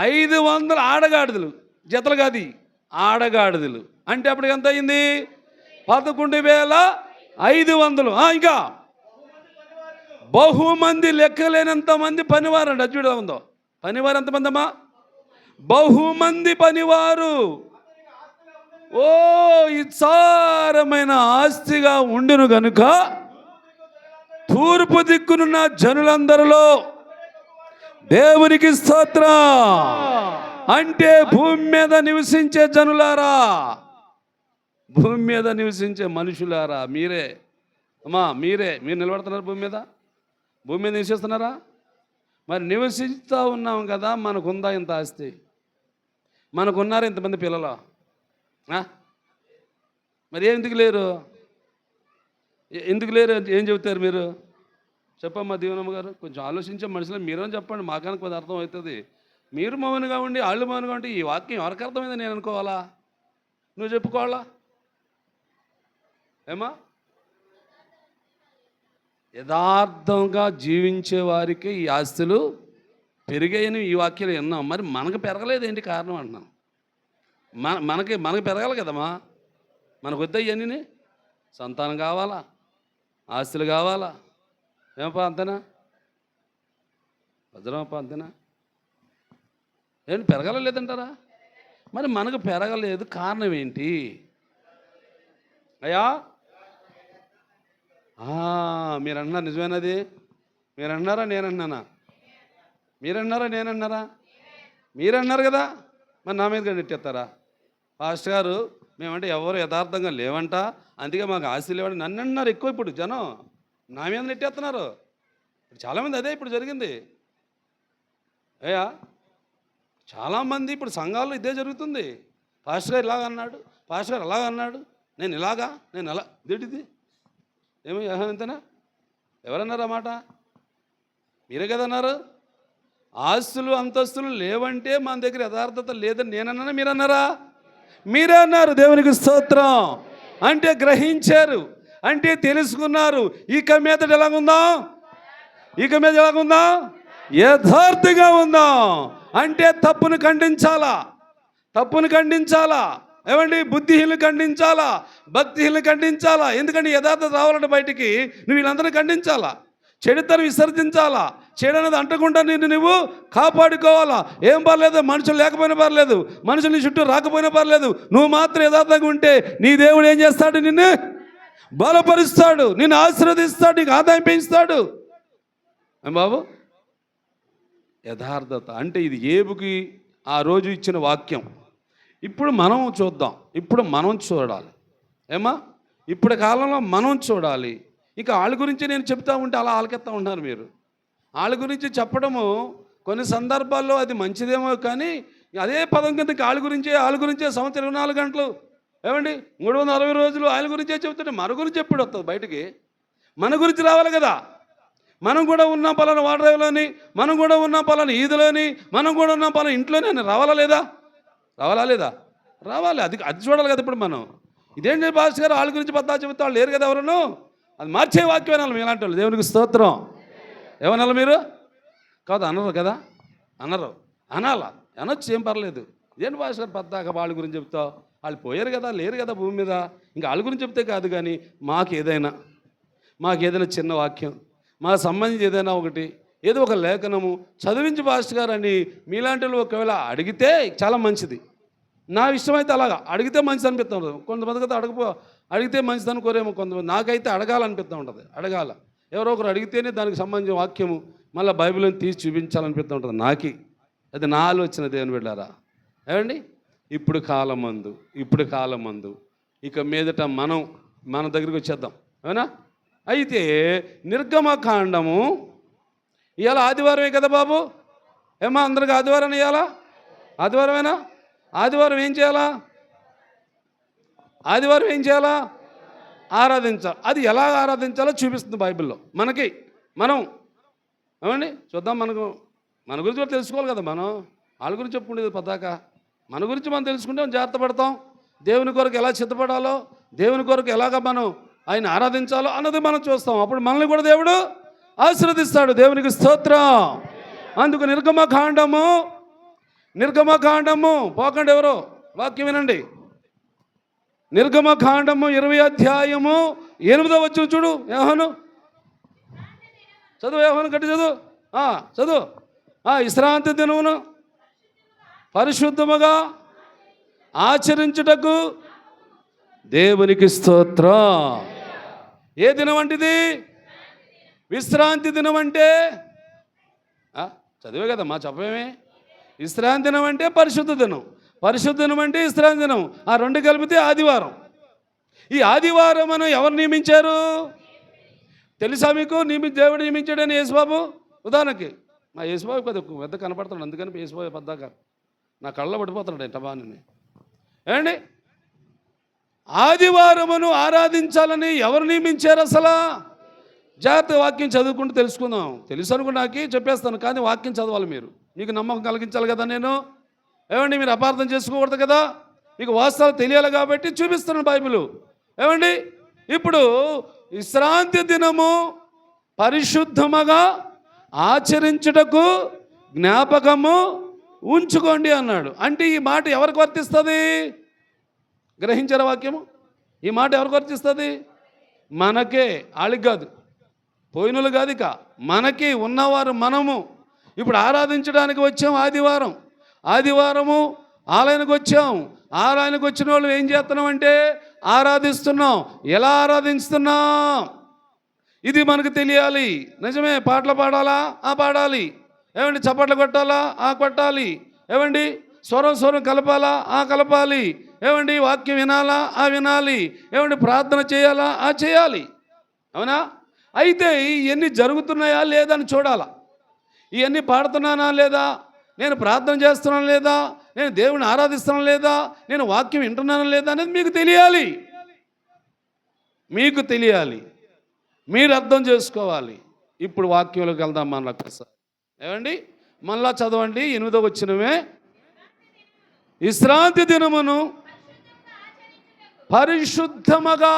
500 ఆడగాడిదలు. జతలు కాదు, ఆడగాడిదలు. అంటే అప్పుడు ఎంత అయింది? 11,500. ఇంకా బహుమంది, లెక్కలేనంత మంది పనివారు అండి. అది చూడ ఉందో. పనివారు ఎంతమంది అమ్మా? బహుమంది పనివారు. ఓ ఇత్సారమైన ఆస్తిగా ఉండును గనుక తూర్పు దిక్కునున్న జనులందరిలో దేవునికి స్తోత్రం. అంటే భూమి మీద నివసించే జనులారా, భూమి మీద నివసించే మనుషులారా, మీరే అమ్మా, మీరు నిలబడుతున్నారు భూమి మీద. భూమి మీద నివసిస్తున్నారా? మరి నివసిస్తూ ఉన్నాం కదా, మనకుందా ఇంత ఆస్తి? మనకున్నారు ఇంతమంది పిల్లలు. మరి ఎందుకు లేరు? ఎందుకు లేరు? ఏం చెబుతారు మీరు? చెప్పమ్మా దీవెనమ్మ గారు. కొంచెం ఆలోచించే మనుషులు మీరేమో చెప్పండి, మాకన్నా కొంచెం అర్థం అవుతుంది. మీరు మౌనంగా ఉండి వాళ్ళు మౌనంగా ఉంటే ఈ వాక్యం ఎవరికి అర్థమైంది నేను అనుకోవాలా? నువ్వు చెప్పుకోవాలా? ఏమా? యథార్థంగా జీవించే వారికి ఈ ఆస్తులు పెరిగాయని ఈ వాక్యాలు విన్నాం. మరి మనకు పెరగలేదు ఏంటి కారణం అంటున్నాం? మనకి పెరగాలి కదమ్మా. మనకు వద్ద ఇవన్నీ సంతానం కావాలా, ఆస్తులు కావాలా. ఏమప్పా అంతేనా? భద్రమప్పా అంతేనా? ఏంటి పెరగాల లేదంటారా? మరి మనకు పెరగలేదు, కారణం ఏంటి అయ్యా? మీరు అన్నారు నిజమేనది? మీరు అన్నారా నేనన్నానా? మీరన్నారా నేనన్నారా? మీరన్నారు కదా, మరి నా మీద నెట్టేస్తారా? పాస్టర్ గారు మేమంటే ఎవరు యథార్థంగా లేవంట, అందుకే మాకు ఆస్తి లేవంట నన్ను అన్నారు ఎక్కువ. ఇప్పుడు జనం నా మీద నెట్టేస్తున్నారు. చాలామంది అదే ఇప్పుడు జరిగింది అయ్యా. చాలామంది ఇప్పుడు సంఘాల్లో ఇదే జరుగుతుంది. పాస్టర్ గారు ఇలాగ అన్నాడు, పాస్టర్ గారు అలాగ అన్నాడు, నేను ఇలాగా, నేను అలా. ఇదేంటిది? ఏమో అంతేనా? ఎవరన్నారు ఆ మాట? మీరే కదా అన్నారు. ఆస్తులు అంతస్తులు లేవంటే మన దగ్గర యథార్థత లేదని నేనన్నానా, మీరన్నారా? మీరే అన్నారు. దేవునికి స్తోత్రం. అంటే గ్రహించారు, అంటే తెలుసుకున్నారు. ఇక మీద ఎలాగుందాం? ఇక మీద ఎలాగుందాం? యథార్థంగా ఉందాం. అంటే తప్పును ఖండించాలా, తప్పును ఖండించాలా. ఏమండి? బుద్ధిహీనులు ఖండించాలా, భక్తిహీనులు ఖండించాలా. ఎందుకంటే యథార్థత రావాలంటే బయటికి నువ్వు వీళ్ళందరినీ ఖండించాలా, చెడుతను విసర్జించాలా. చెడు అనేది అంటకుండా నువ్వు కాపాడుకోవాలా. ఏం పర్లేదు, మనుషులు లేకపోయినా పర్లేదు, మనుషులు నీ చుట్టూ రాకపోయినా పర్లేదు, నువ్వు మాత్రం యథార్థంగా ఉంటే నీ దేవుడు ఏం చేస్తాడు? నిన్ను బలపరుస్తాడు, నిన్ను ఆశీర్వదిస్తాడు, నీకు ఆదాయం పెంచుతాడు. బాబు యథార్థత అంటే ఇది ఏబుకి ఆ రోజు ఇచ్చిన వాక్యం. ఇప్పుడు మనం చూద్దాం, ఇప్పుడు మనం చూడాలి. ఏమా ఇప్పుడు కాలంలో మనం చూడాలి. ఇక వాళ్ళ గురించి నేను చెప్తా ఉంటే అలా ఆలకెత్తా ఉంటారు మీరు. వాళ్ళ గురించి చెప్పడము కొన్ని సందర్భాల్లో అది మంచిదేమో, కానీ అదే పదం కిందకి వాళ్ళ గురించే సంవత్సరం 24 గంటలు ఏమండి 360 రోజులు వాళ్ళ గురించే చెబుతుంటే మన గురించి ఎప్పుడు వస్తుంది బయటికి? మన గురించి రావాలి కదా. మనం కూడా ఉన్నాం పలానా వాడరేవులోని, మనం కూడా ఉన్నాం పలానా ఈదులోని, మనం కూడా ఉన్నాం పలానా ఇంట్లోనే అని రావాలా లేదా? రావాలి. అది అది చూడాలి కదా. ఇప్పుడు మనం ఇదేంటి భాస్కర్ గారు వాళ్ళ గురించి పద్దా చెబుతా వాళ్ళు లేరు కదా ఎవరును, అది మార్చే వాక్యం అనాలి. మీ ఇలాంటి వాళ్ళు దేవునికి స్తోత్రం. ఏమనాలి మీరు? కాదు అనరు కదా, అనొచ్చు, ఏం పర్లేదు. ఇదేంటి భాస్కర్ పద్దాక వాళ్ళ గురించి చెప్తావు, వాళ్ళు పోయారు కదా, లేరు కదా భూమి మీద, ఇంకా వాళ్ళ గురించి చెప్తే కాదు. కానీ మాకు ఏదైనా చిన్న వాక్యం, మాకు సంబంధించి ఏదైనా ఒకటి, ఏదో ఒక లేఖనము చదివించి భాస్కర్ గారు అని మీలాంటి వాళ్ళు ఒకవేళ అడిగితే చాలా మంచిది. నా ఇష్టమైతే అలాగా అడిగితే మంచిది అనిపిస్తూ ఉంటుంది. కొంతమందికి అయితే అడిగితే మంచిది అనుకోరేమో కొంతమంది. నాకైతే అడగాలనిపిస్తూ ఉంటుంది. ఎవరో ఒకరు అడిగితేనే దానికి సంబంధించిన వాక్యము మళ్ళీ బైబిల్ని తీసి చూపించాలనిపిస్తూ ఉంటుంది నాకి. అది నా ఆలోచన. దేవుని బిడ్డారా, ఏమండి ఇప్పుడు కాలం మందు ఇక మీదట మన దగ్గరికి వచ్చేద్దాం, అవునా? అయితే నిర్గమకాండము ఇవాళ ఆదివారమే కదా బాబు. ఏమా అందరికి ఆదివారం ఇవ్వాలా? ఆదివారమేనా? ఆదివారం ఏం చేయాలా? ఆరాధించాలి. అది ఎలా ఆరాధించాలో చూపిస్తుంది బైబిల్లో మనకి. ఏమండి చూద్దాం. మన గురించి కూడా తెలుసుకోవాలి కదా. మనం వాళ్ళ గురించి చెప్పుకునేది పద్దాక మన గురించి మనం తెలుసుకుంటే జాగ్రత్త పడతాం. దేవుని కొరకు ఎలా సిద్ధపడాలో, దేవుని కొరకు ఎలాగ మనం ఆయన ఆరాధించాలో అన్నది మనం చూస్తాం. అప్పుడు మనల్ని కూడా దేవుడు ఆశీర్వదిస్తాడు. దేవునికి స్తోత్రం. అందుకు నిర్గమకాండము పోకండి ఎవరో, వాక్యం వినండి. నిర్గమకాండము 20 అధ్యాయము 8వ వచనం చూడు. యోహాను చదువు, యోహాను గట్టి చదువు. విశ్రాంతి దినమును పరిశుద్ధముగా ఆచరించుటకు దేవునికి స్తోత్రం. ఏ దినం అంటిది? విశ్రాంతి దినం అంటే చదివే కదమ్మా, చెప్పేమే. విశ్రాంతి దినం అంటే పరిశుద్ధ దినం అంటే విశ్రాంతి దినం. ఆ రెండు కలిపితే ఆదివారం. ఈ ఆదివారం మనం ఎవరు నియమించారు తెలుసా మీకు? దేవుడు నియమించాడని యేసుబాబు. ఉదాహరణకి మా యేసుబాబు పెద్ద కనపడుతున్నాడు, అందుకని యేసుబాబు పద్దాక నా కళ్ళలో పడిపోతున్నాడు ఎంటబాని. ఏమండి ఆదివారమును ఆరాధించాలని ఎవరు నియమించారు అసలు? జాగ్రత్త వాక్యం చదువుకుంటూ తెలుసుకుందాం. తెలుసు అనుకుంటే నాకు చెప్పేస్తాను, కానీ వాక్యం చదవాలి. మీకు నమ్మకం కలిగించాలి కదా. ఏమండి మీరు అపార్థం చేసుకోకూడదు కదా. మీకు వాస్తవాలు తెలియాలి కాబట్టి చూపిస్తున్నాను బైబిల్. ఏమండి ఇప్పుడు విశ్రాంతి దినము పరిశుద్ధముగా ఆచరించుటకు జ్ఞాపకము ఉంచుకోండి అన్నాడు. అంటే ఈ మాట ఎవరికి వర్తిస్తుంది? గ్రహించారా వాక్యము? ఈ మాట ఎవరికి వర్తిస్తుంది? మనకే, వాళ్ళకి కాదు, పోయినలు కాదు, ఇక మనకి ఉన్నవారు మనము. ఇప్పుడు ఆరాధించడానికి వచ్చాం. ఆదివారము ఆలయానికి వచ్చాం. ఆలయానికి వచ్చిన వాళ్ళు ఏం చేస్తున్నాం అంటే ఆరాధిస్తున్నాం. ఎలా ఆరాధిస్తున్నాం ఇది మనకు తెలియాలి. నిజమే, పాటలు పాడాలా? పాడాలి. ఏమండి చప్పట్లు కొట్టాలా? కొట్టాలి. ఏమండి స్వరం కలపాలా? కలపాలి. ఏమండి వాక్యం వినాలా? వినాలి. ఏమండి ప్రార్థన చేయాలా? చేయాలి. అవునా? అయితే ఇవన్నీ జరుగుతున్నాయా లేదా అని చూడాలా. ఇవన్నీ పాడుతున్నానా లేదా, నేను ప్రార్థన చేస్తున్నాను లేదా, నేను దేవుని ఆరాధిస్తున్నాను లేదా, నేను వాక్యం వింటున్నాను లేదా అనేది మీకు తెలియాలి. మీరు అర్థం చేసుకోవాలి. ఇప్పుడు వాక్యంలోకి వెళ్దాం మన ఒక్కసారి. ఏమండి మళ్ళా చదవండి 8వ వచనమే. విశ్రాంతి దినమును పరిశుద్ధముగా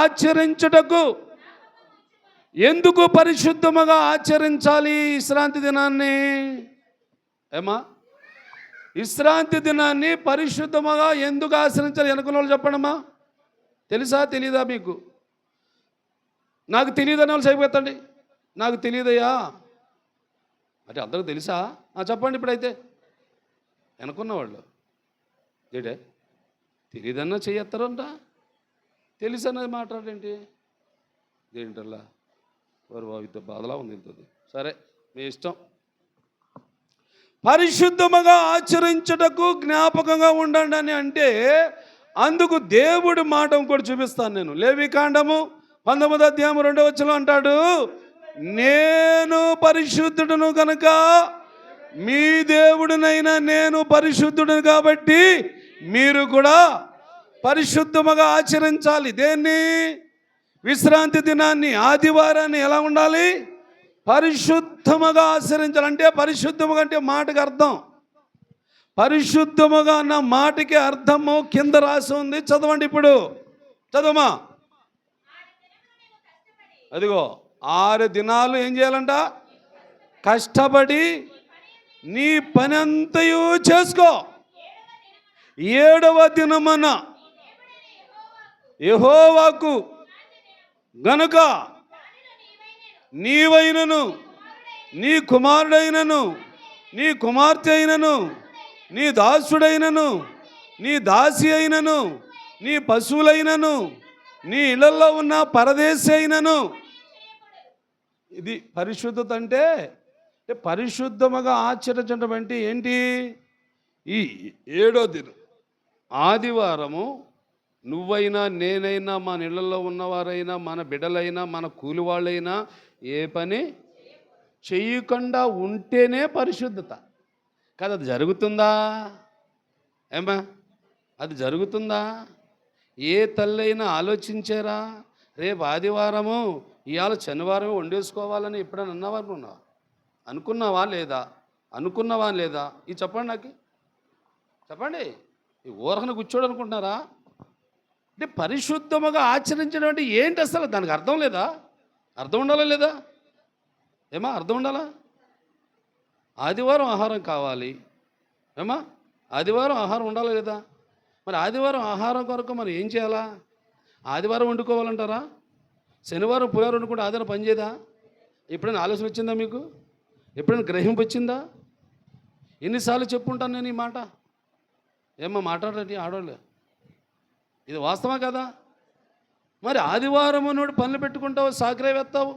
ఆచరించుటకు. ఎందుకు పరిశుద్ధముగా ఆచరించాలి విశ్రాంతి దినాన్ని? విశ్రాంతి దినాన్ని పరిశుద్ధముగా ఎందుకు ఆచరించాలి? అనుకున్న వాళ్ళు చెప్పండమ్మా. తెలుసా తెలీదా మీకు? నాకు తెలియదని వాళ్ళు సరిపోతండి. నాకు తెలియదయ్యా అంటే అందరికి తెలుసా? చెప్పండి ఇప్పుడైతే. అనుకున్నవాళ్ళు ఏడే తెలియదన్నా చేయత్తారంట, తెలుసు అన్నది మాట్లాడేంటి? ఏంటల్లా వారు బాబు బాధలా ఉంది. సరే మీ ఇష్టం. పరిశుద్ధముగా ఆచరించుటకు జ్ఞాపకంగా ఉండండి అని అంటే అందుకు దేవుడి మాట ఇంకోటి చూపిస్తాను నేను. లేవికాండము 19వ అధ్యాయం 2వ వచనం అంటాడు, నేను పరిశుద్ధుడును కనుక మీ దేవుడినైనా నేను పరిశుద్ధుడును కాబట్టి మీరు కూడా పరిశుద్ధముగా ఆచరించాలి. దేన్ని? విశ్రాంతి దినాన్ని, ఆదివారాన్ని ఎలా ఉండాలి? పరిశుద్ధముగా ఆచరించాలి. అంటే పరిశుద్ధముగా అంటే మాటకి అర్థం, పరిశుద్ధముగా అన్న మాటకి అర్థము కింద రాసి ఉంది. చదవండి ఇప్పుడు, చదవమా. అదిగో 6 దినాలు ఏం చేయాలంట? కష్టపడి నీ పని అంతయు చేసుకో. 7వ దినమున యెహోవాకు గనుక నీవైనను నీ కుమారుడైనను నీ కుమార్తె అయినను నీ దాసుడైనను నీ దాసి అయినను నీ పశువులైనను నీ ఇళ్లలో ఉన్న పరదేశి అయినను. ఇది పరిశుద్ధత అంటే పరిశుద్ధముగా ఆచరించడం అంటే ఏంటి? ఈ 7వ దినం ఆదివారము నువ్వైనా నేనైనా మన ఇళ్లలో ఉన్నవారైనా మన బిడ్డలైనా మన కూలి వాళ్ళైనా ఏ పని చెయ్యకుండా ఉంటేనే పరిశుద్ధత. కదా, అది జరుగుతుందా? ఏమా, అది జరుగుతుందా? ఏ తల్లైనా ఆలోచించారా? రేపు ఆదివారము ఇవాళ శనివారం వండేసుకోవాలని ఎప్పుడైనా అన్నవారు అనుకున్నావా లేదా? అనుకున్నావా లేదా? ఇది చెప్పండి, నాకు చెప్పండి. ఈ ఊరకన కూర్చోడు అనుకుంటున్నారా? అంటే పరిశుద్ధముగా ఆచరించడం అంటే ఏంటి అసలు? దానికి అర్థం లేదా? అర్థం ఉండాలా లేదా? ఏమా, అర్థం ఉండాలా? ఆదివారం ఆహారం కావాలి ఏమా, ఆదివారం ఆహారం ఉండాలా లేదా? మరి ఆదివారం ఆహారం కొరకు మనం ఏం చేయాలా? ఆదివారం వండుకోవాలంటారా? శనివారం పులిహోర వండుకుంటే ఆదివారం పని చేయదా? ఎప్పుడైనా ఆలోచన వచ్చిందా మీకు? ఎప్పుడైనా గ్రహింపు వచ్చిందా? ఎన్నిసార్లు చెప్పుంటాను నేను ఈ మాట? ఏమో మాట్లాడండి ఆడవాళ్ళు, ఇది వాస్తవా కదా? మరి ఆదివారం అన్నాడు పనులు పెట్టుకుంటావు, సాకరే వేస్తావు.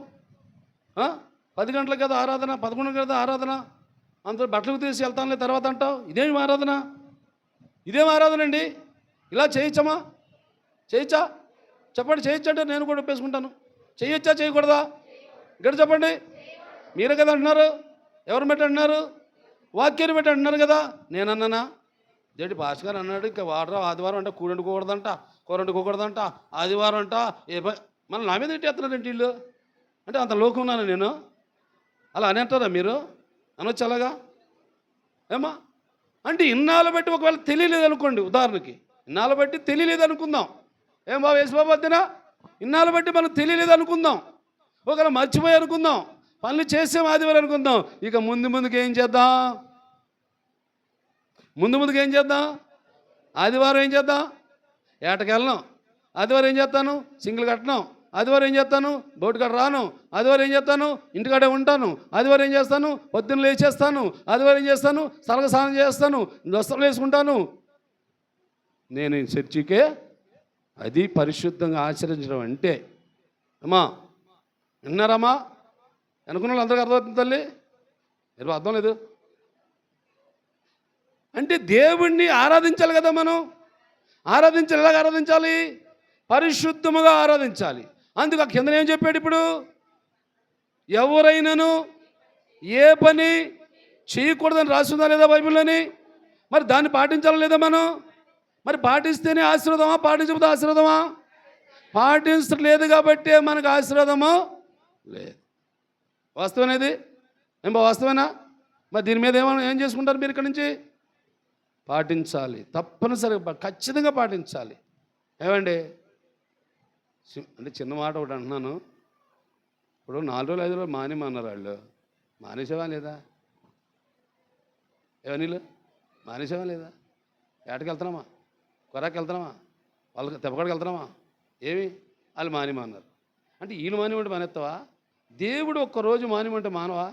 10 గంటలకు కదా ఆరాధన, 11 కదా ఆరాధన, అంత బట్టలకు తీసి వెళ్తానులే తర్వాత అంటావు. ఇదేం ఆరాధన? ఇదేం ఆరాధన అండి? ఇలా చేయొచ్చమా? చేయొచ్చా? చెప్పండి. చేయొచ్చంటే నేను కూడా ఒప్పేసుకుంటాను. చేయొచ్చా చేయకూడదా? ఇక్కడ చెప్పండి. మీరే కదా అంటున్నారు. ఎవరు పెట్టి అంటున్నారు? వాక్యాన్ని పెట్టి అంటున్నారు కదా. నేను అన్నానా? జడ్డి భాష గారు అన్నాడు, ఇంకా వాడరా ఆదివారం అంటే కూర వండుకోకూడదంట, కూర వండుకోకూడదంట, ఆదివారం అంట. మళ్ళీ నా మీద తిట్టేస్తున్నారంటే వీళ్ళు. అంటే అంత లోకం ఉన్నాను నేను? అలా అని అంటారా మీరు? అనొచ్చు అలాగా? ఏమా అంటే ఇన్నాళ్ళు బట్టి ఒకవేళ తెలియలేదు అనుకోండి, ఉదాహరణకి ఇన్నాళ్ళు బట్టి తెలియలేదు అనుకుందాం. ఏం బాబు యేసుబాబు వద్దునా? ఇన్నాళ్ళు బట్టి మనం తెలియలేదు అనుకుందాం, ఒకవేళ మర్చిపోయి అనుకుందాం, పనులు చేసాం ఆదివారం అనుకుందాం. ఇక ముందుకు ఏం చేద్దాం? ముందుకు ఏం చేద్దాం? ఆదివారం ఏం చేద్దాం? ఏటకి వెళ్ళను. ఆదివారం ఏం చేస్తాను? సింగిల్ కట్టను. ఆదివారం ఏం చేస్తాను? బోటు కాడ రాను. ఆదివారం ఏం చేస్తాను? ఇంటికాడే ఉంటాను. ఆదివారం ఏం చేస్తాను? పొద్దున్న లేచేస్తాను. ఆదివారం ఏం చేస్తాను? సరగ స్నానం చేస్తాను, వస్త్రం వేసుకుంటాను. నేను చర్చికే. అది పరిశుద్ధంగా ఆచరించడం అంటే. అమ్మా విన్నారమ్మా? అనుకున్న వాళ్ళు అందరికీ అర్థమవుతుంది తల్లి? మీరు అర్థం లేదు అంటే దేవుణ్ణి ఆరాధించాలి కదా. మనం ఆరాధించాలి. ఎలాగ ఆరాధించాలి? పరిశుద్ధముగా ఆరాధించాలి. అందుకు ఆ కింద ఏం చెప్పాడు ఇప్పుడు? ఎవరైనాను ఏ పని చేయకూడదని రాస్తుందా లేదా బైబిల్లోని? మరి దాన్ని పాటించాలా లేదా మనం? మరి పాటిస్తేనే ఆశీర్వాదమా, పాటించకపోతే ఆశీర్వాదమా? పాటించలేదు కాబట్టి మనకు ఆశీర్వాదము లేదు. వాస్తవనేది ఏం వాస్తవేనా? మరి దీని మీద ఏం చేసుకుంటారు మీరు? ఇక్కడి నుంచి పాటించాలి, తప్పనిసరిగా ఖచ్చితంగా పాటించాలి. ఏమండి అంటే చిన్న మాట ఒకటి అంటున్నాను. ఇప్పుడు 4 రోజులు 5 రోజులు మానేమన్నారు వాళ్ళు. మానేసేవా లేదా? ఏమనీళ్ళు మానేసేవా లేదా? ఏటకి వెళ్తున్నామా? కొరాకి వెళ్తున్నామా? వాళ్ళకి తెప్పకాడికి వెళ్తున్నామా? ఏమి వాళ్ళు మానేమన్నారు అంటే వీళ్ళు మానేమంటే మానేస్తావా? దేవుడు ఒక్కరోజు మానేమంటే మానవా?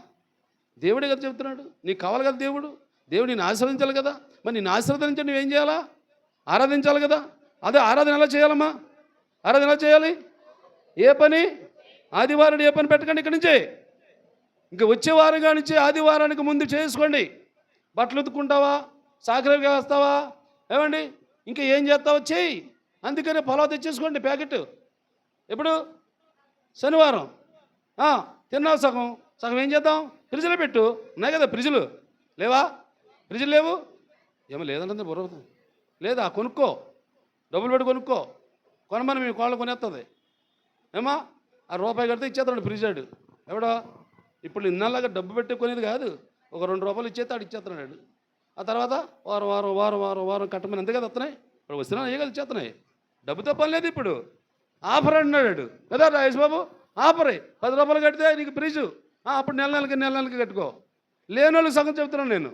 దేవుడే కదా చెప్తున్నాడు. నీకు కావాలి కదా దేవుడు. దేవుడు నేను ఆశీర్వదించాలి కదా. మరి నేను ఆశీర్వదించి నువ్వేం చేయాలా? ఆరాధించాలి కదా. అదే ఆరాధన ఎలా చేయాలమ్మా? ఆరాధన ఎలా చేయాలి? ఏ పని? ఆదివారం ఏ పని పెట్టకండి ఇక్కడి నుంచే. ఇంకా వచ్చే వారం కానించి ఆదివారానికి ముందు చేసుకోండి. బట్టలు ఉతుక్కుంటావా? సాకరేవిగా వస్తావా? ఏమండి ఇంకా ఏం చేస్తావో చెయ్యి. అందుకనే పొలావ్ తెచ్చేసుకోండి ప్యాకెట్. ఎప్పుడు? శనివారం. తిన్నావు సగం, సగం ఏం చేద్దాం? ఫ్రిడ్జ్లో పెట్టు. ఉన్నాయి కదా ఫ్రిడ్జ్లు, లేవా? ఫ్రిడ్జ్లు లేవు? ఏమో లేదంటే బుర్ర లేదా? కొనుక్కో, డబ్బులు పెట్టి కొనుక్కో. కొనమని మీ కోళ్ళు కొనేస్తుంది ఏమా? ఆ రూపాయి కడితే ఇచ్చేస్తాడు ఫ్రిడ్జ్ ఆడు. ఎవడో ఇప్పుడు ఇన్నాళ్ళగా డబ్బు పెట్టి కొనేది కాదు, ఒక 2 రూపాయలు ఇచ్చేస్తాడు, ఇచ్చేస్తున్నాడు. ఆ తర్వాత వారం వారం వారం వారం వారం కట్టమని అంతే కదా వస్తున్నాయి. ఇప్పుడు వస్తున్నా ఏ కదా ఇచ్చేస్తున్నాయి. డబ్బుతో పని లేదు ఇప్పుడు. ఆఫర్ అంటున్నాడు కదా రాజేష్ బాబు, ఆఫరే 10 రూపాయలు కడితే నీకు ఫ్రిడ్జ్. అప్పుడు నెల నెలకి కట్టుకో. లేని వాళ్ళకి సగం చెప్తున్నాను నేను.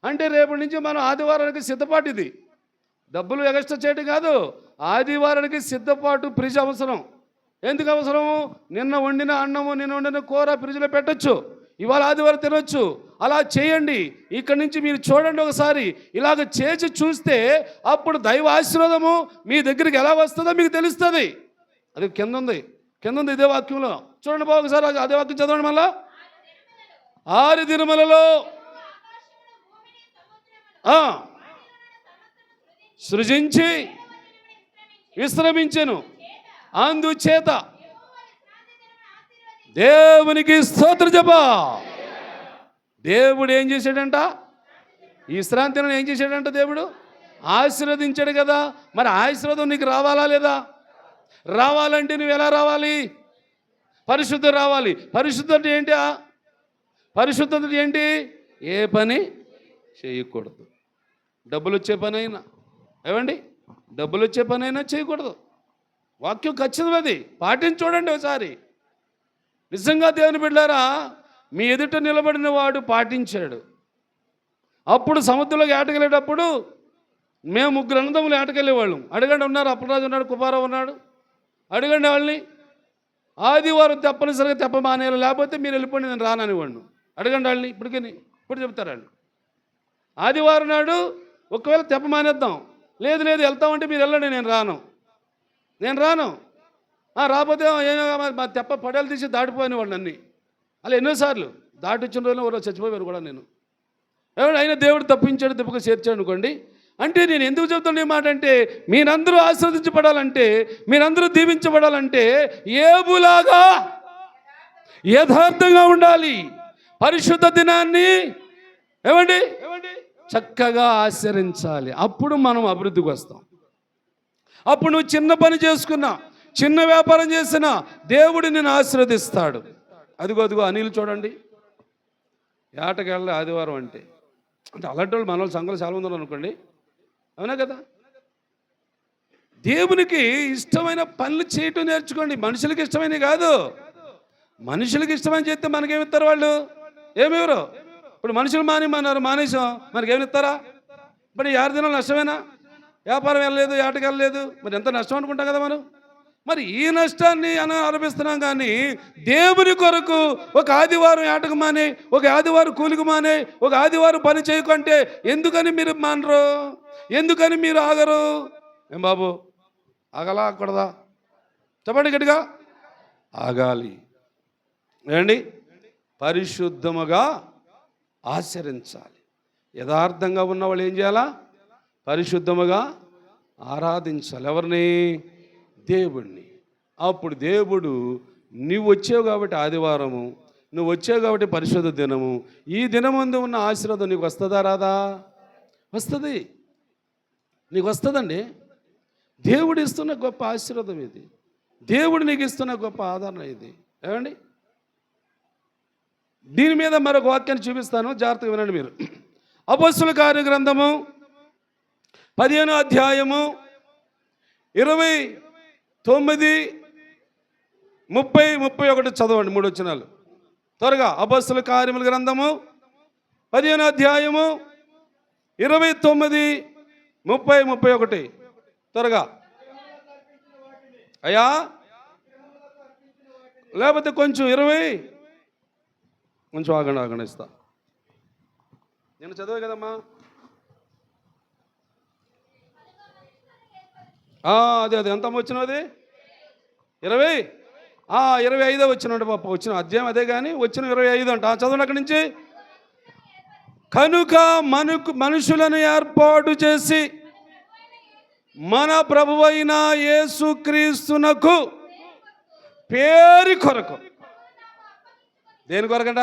అంటే రేపటి నుంచి మనం ఆదివారానికి సిద్ధపాటు. ఇది డబ్బులు ఎగస్ట్రా చేయడం కాదు, ఆదివారానికి సిద్ధపాటు ఫ్రిడ్జ్ అవసరం. ఎందుకు అవసరము? నిన్న వండిన అన్నము, నిన్న వండిన కూర ఫ్రిడ్జ్లో పెట్టచ్చు, ఇవాళ ఆదివారం తినొచ్చు. అలా చేయండి. ఇక్కడి నుంచి మీరు చూడండి ఒకసారి. ఇలాగ చేసి చూస్తే అప్పుడు దైవ ఆశీర్వాదము మీ దగ్గరికి ఎలా వస్తుందో మీకు తెలుస్తుంది. అది కింద ఉంది ఇదే వాక్యంలో. చూడండి బాబు ఒకసారి అదే వాక్యం చదవండి మళ్ళా. 6 దినములలో సృజించి విశ్రమించెను, అందుచేత దేవునికి స్తోత్ర జప. దేవుడు ఏం చేశాడంట? ఈ విశ్రాంతిని ఏం చేశాడంట? దేవుడు ఆశీర్వదించాడు కదా. మరి ఆశీర్వాదం నీకు రావాలా లేదా? రావాలంటే నువ్వు ఎలా రావాలి? పరిశుద్ధ రావాలి. పరిశుద్ధత ఏంటి? పరిశుద్ధత ఏంటి? ఏ పని చేయకూడదు. డబ్బులు వచ్చే పని అయినా, ఏమండి, డబ్బులు వచ్చే పని అయినా చేయకూడదు. వాక్యం ఖచ్చితం, అది పాటించి చూడండి ఒకసారి. నిజంగా దేవుని బిడ్డలారా, మీ ఎదుట నిలబడిన వాడు పాటించాడు. అప్పుడు సముద్రంలోకి ఏటకెళ్ళేటప్పుడు మేము 3 అన్నదమ్ములు ఏటకెళ్ళేవాళ్ళం. అడగండి, ఉన్నారు, అప్పలరాజు ఉన్నాడు, కుమారావు ఉన్నాడు, అడగండి వాళ్ళని. ఆదివారం తప్పనిసరిగా తెప్ప మానేయాలి, లేకపోతే మీరు వెళ్ళిపోండి, నేను రాననివ్వండి. అడగండి వాళ్ళని. ఇప్పుడు చెప్తారు వాళ్ళు. ఆదివారం నాడు ఒకవేళ తెప్ప మానేద్దాం, లేదు వెళ్తామంటే మీరు వెళ్ళండి, నేను రాను. రాకపోతే మా తెప్ప పడేలు తీసి దాటిపోయిన వాళ్ళు అన్నీ. అలా ఎన్నోసార్లు దాటిచ్చిన రోజులు ఎవరో చచ్చిపోయారు కూడా నేను. అయినా దేవుడు తప్పించాడు, దెబ్బకు చేర్చాడు అనుకోండి. అంటే నేను ఎందుకు చెబుతాను ఈ మాట అంటే, మీరందరూ ఆశీర్వదించబడాలంటే, మీరందరూ దీవించబడాలంటే ఏబులాగా యథార్థంగా ఉండాలి. పరిశుద్ధ దినాన్ని ఏమండి చక్కగా ఆచరించాలి. అప్పుడు మనం అభివృద్ధికి వస్తాం. అప్పుడు నువ్వు చిన్న పని చేసుకున్నా, చిన్న వ్యాపారం చేసినా దేవుడు నిన్ను ఆశీర్వదిస్తాడు. అదిగో అనిల్ చూడండి, ఏటకెళ్ళి ఆదివారం అంటే అలాంటి వాళ్ళు మన వాళ్ళు సంఘాలు చాలా మంది ఉన్నారు అనుకోండి, అవునా కదా. దేవునికి ఇష్టమైన పనులు చేయటం నేర్చుకోండి. మనుషులకి ఇష్టమైనవి కాదు. మనుషులకి ఇష్టమని చేస్తే మనకేమిస్తారు వాళ్ళు? ఏమివ్వరు. ఇప్పుడు మనుషులు మానేసాం, మనకేమిస్తారా? ఇప్పుడు 6 దినాలు నష్టమేనా? వ్యాపారం వెళ్ళలేదు, ఏటకెళ్ళలేదు, మరి ఎంత నష్టం అనుకుంటాం కదా మనం. మరి ఈ నష్టాన్ని అనుభవిస్తున్నాం. కానీ దేవుని కొరకు ఒక ఆదివారం ఏటకు మానే, ఒక ఆదివారం కూలికి మానే, ఒక ఆదివారం పని చేయకుంటే ఎందుకని మీరు మానరు? ఎందుకని మీరు ఆగరు? ఏం బాబు, ఆగలా ఆగకూడదా? చెప్పండి గట్టిగా. ఆగాలి. ఏండి? పరిశుద్ధముగా ఆచరించాలి. యథార్థంగా ఉన్న వాళ్ళు ఏం చేయాలా? పరిశుద్ధముగా ఆరాధించాలి. ఎవరిని? దేవుణ్ణి. అప్పుడు దేవుడు, నువ్వు వచ్చావు కాబట్టి ఆదివారము, నువ్వు వచ్చావు కాబట్టి పరిశుద్ధ దినము, ఈ దినమందు ఉన్న ఆశీర్వాదం నీకు వస్తుందా రాదా? వస్తుంది. నీకు వస్తుందండి. దేవుడు ఇస్తున్న గొప్ప ఆశీర్వాదం ఇది. దేవుడు నీకు ఇస్తున్న గొప్ప ఆదరణ ఇది. ఏమండి? దీని మీద మరొక వాక్యాన్ని చూపిస్తాను, జాగ్రత్తగా వినండి మీరు. అపొస్తలుల కార్య గ్రంథము 15వ అధ్యాయము 29, 30, 31 చదవండి. 3 వచనాలు త్వరగా. అపొస్తలుల కార్యముల గ్రంథము 15వ అధ్యాయము 29, 30, 31 త్వరగా. అయ్యా, లేకపోతే కొంచెం 20 కొంచెం ఆగండి ఇస్తా. నేను చదివే కదమ్మా. అదే ఎంత వచ్చినది? 20, 25 వచ్చినండి పాప. వచ్చిన అధ్యాయం అదే కానీ వచ్చిన 25 అంట. చదవండి అక్కడి నుంచి. కనుక మనుషులను ఏర్పాటు చేసి మన ప్రభువైన యేసుక్రీస్తునకు పేరు కొరకు. దేని కొరకంట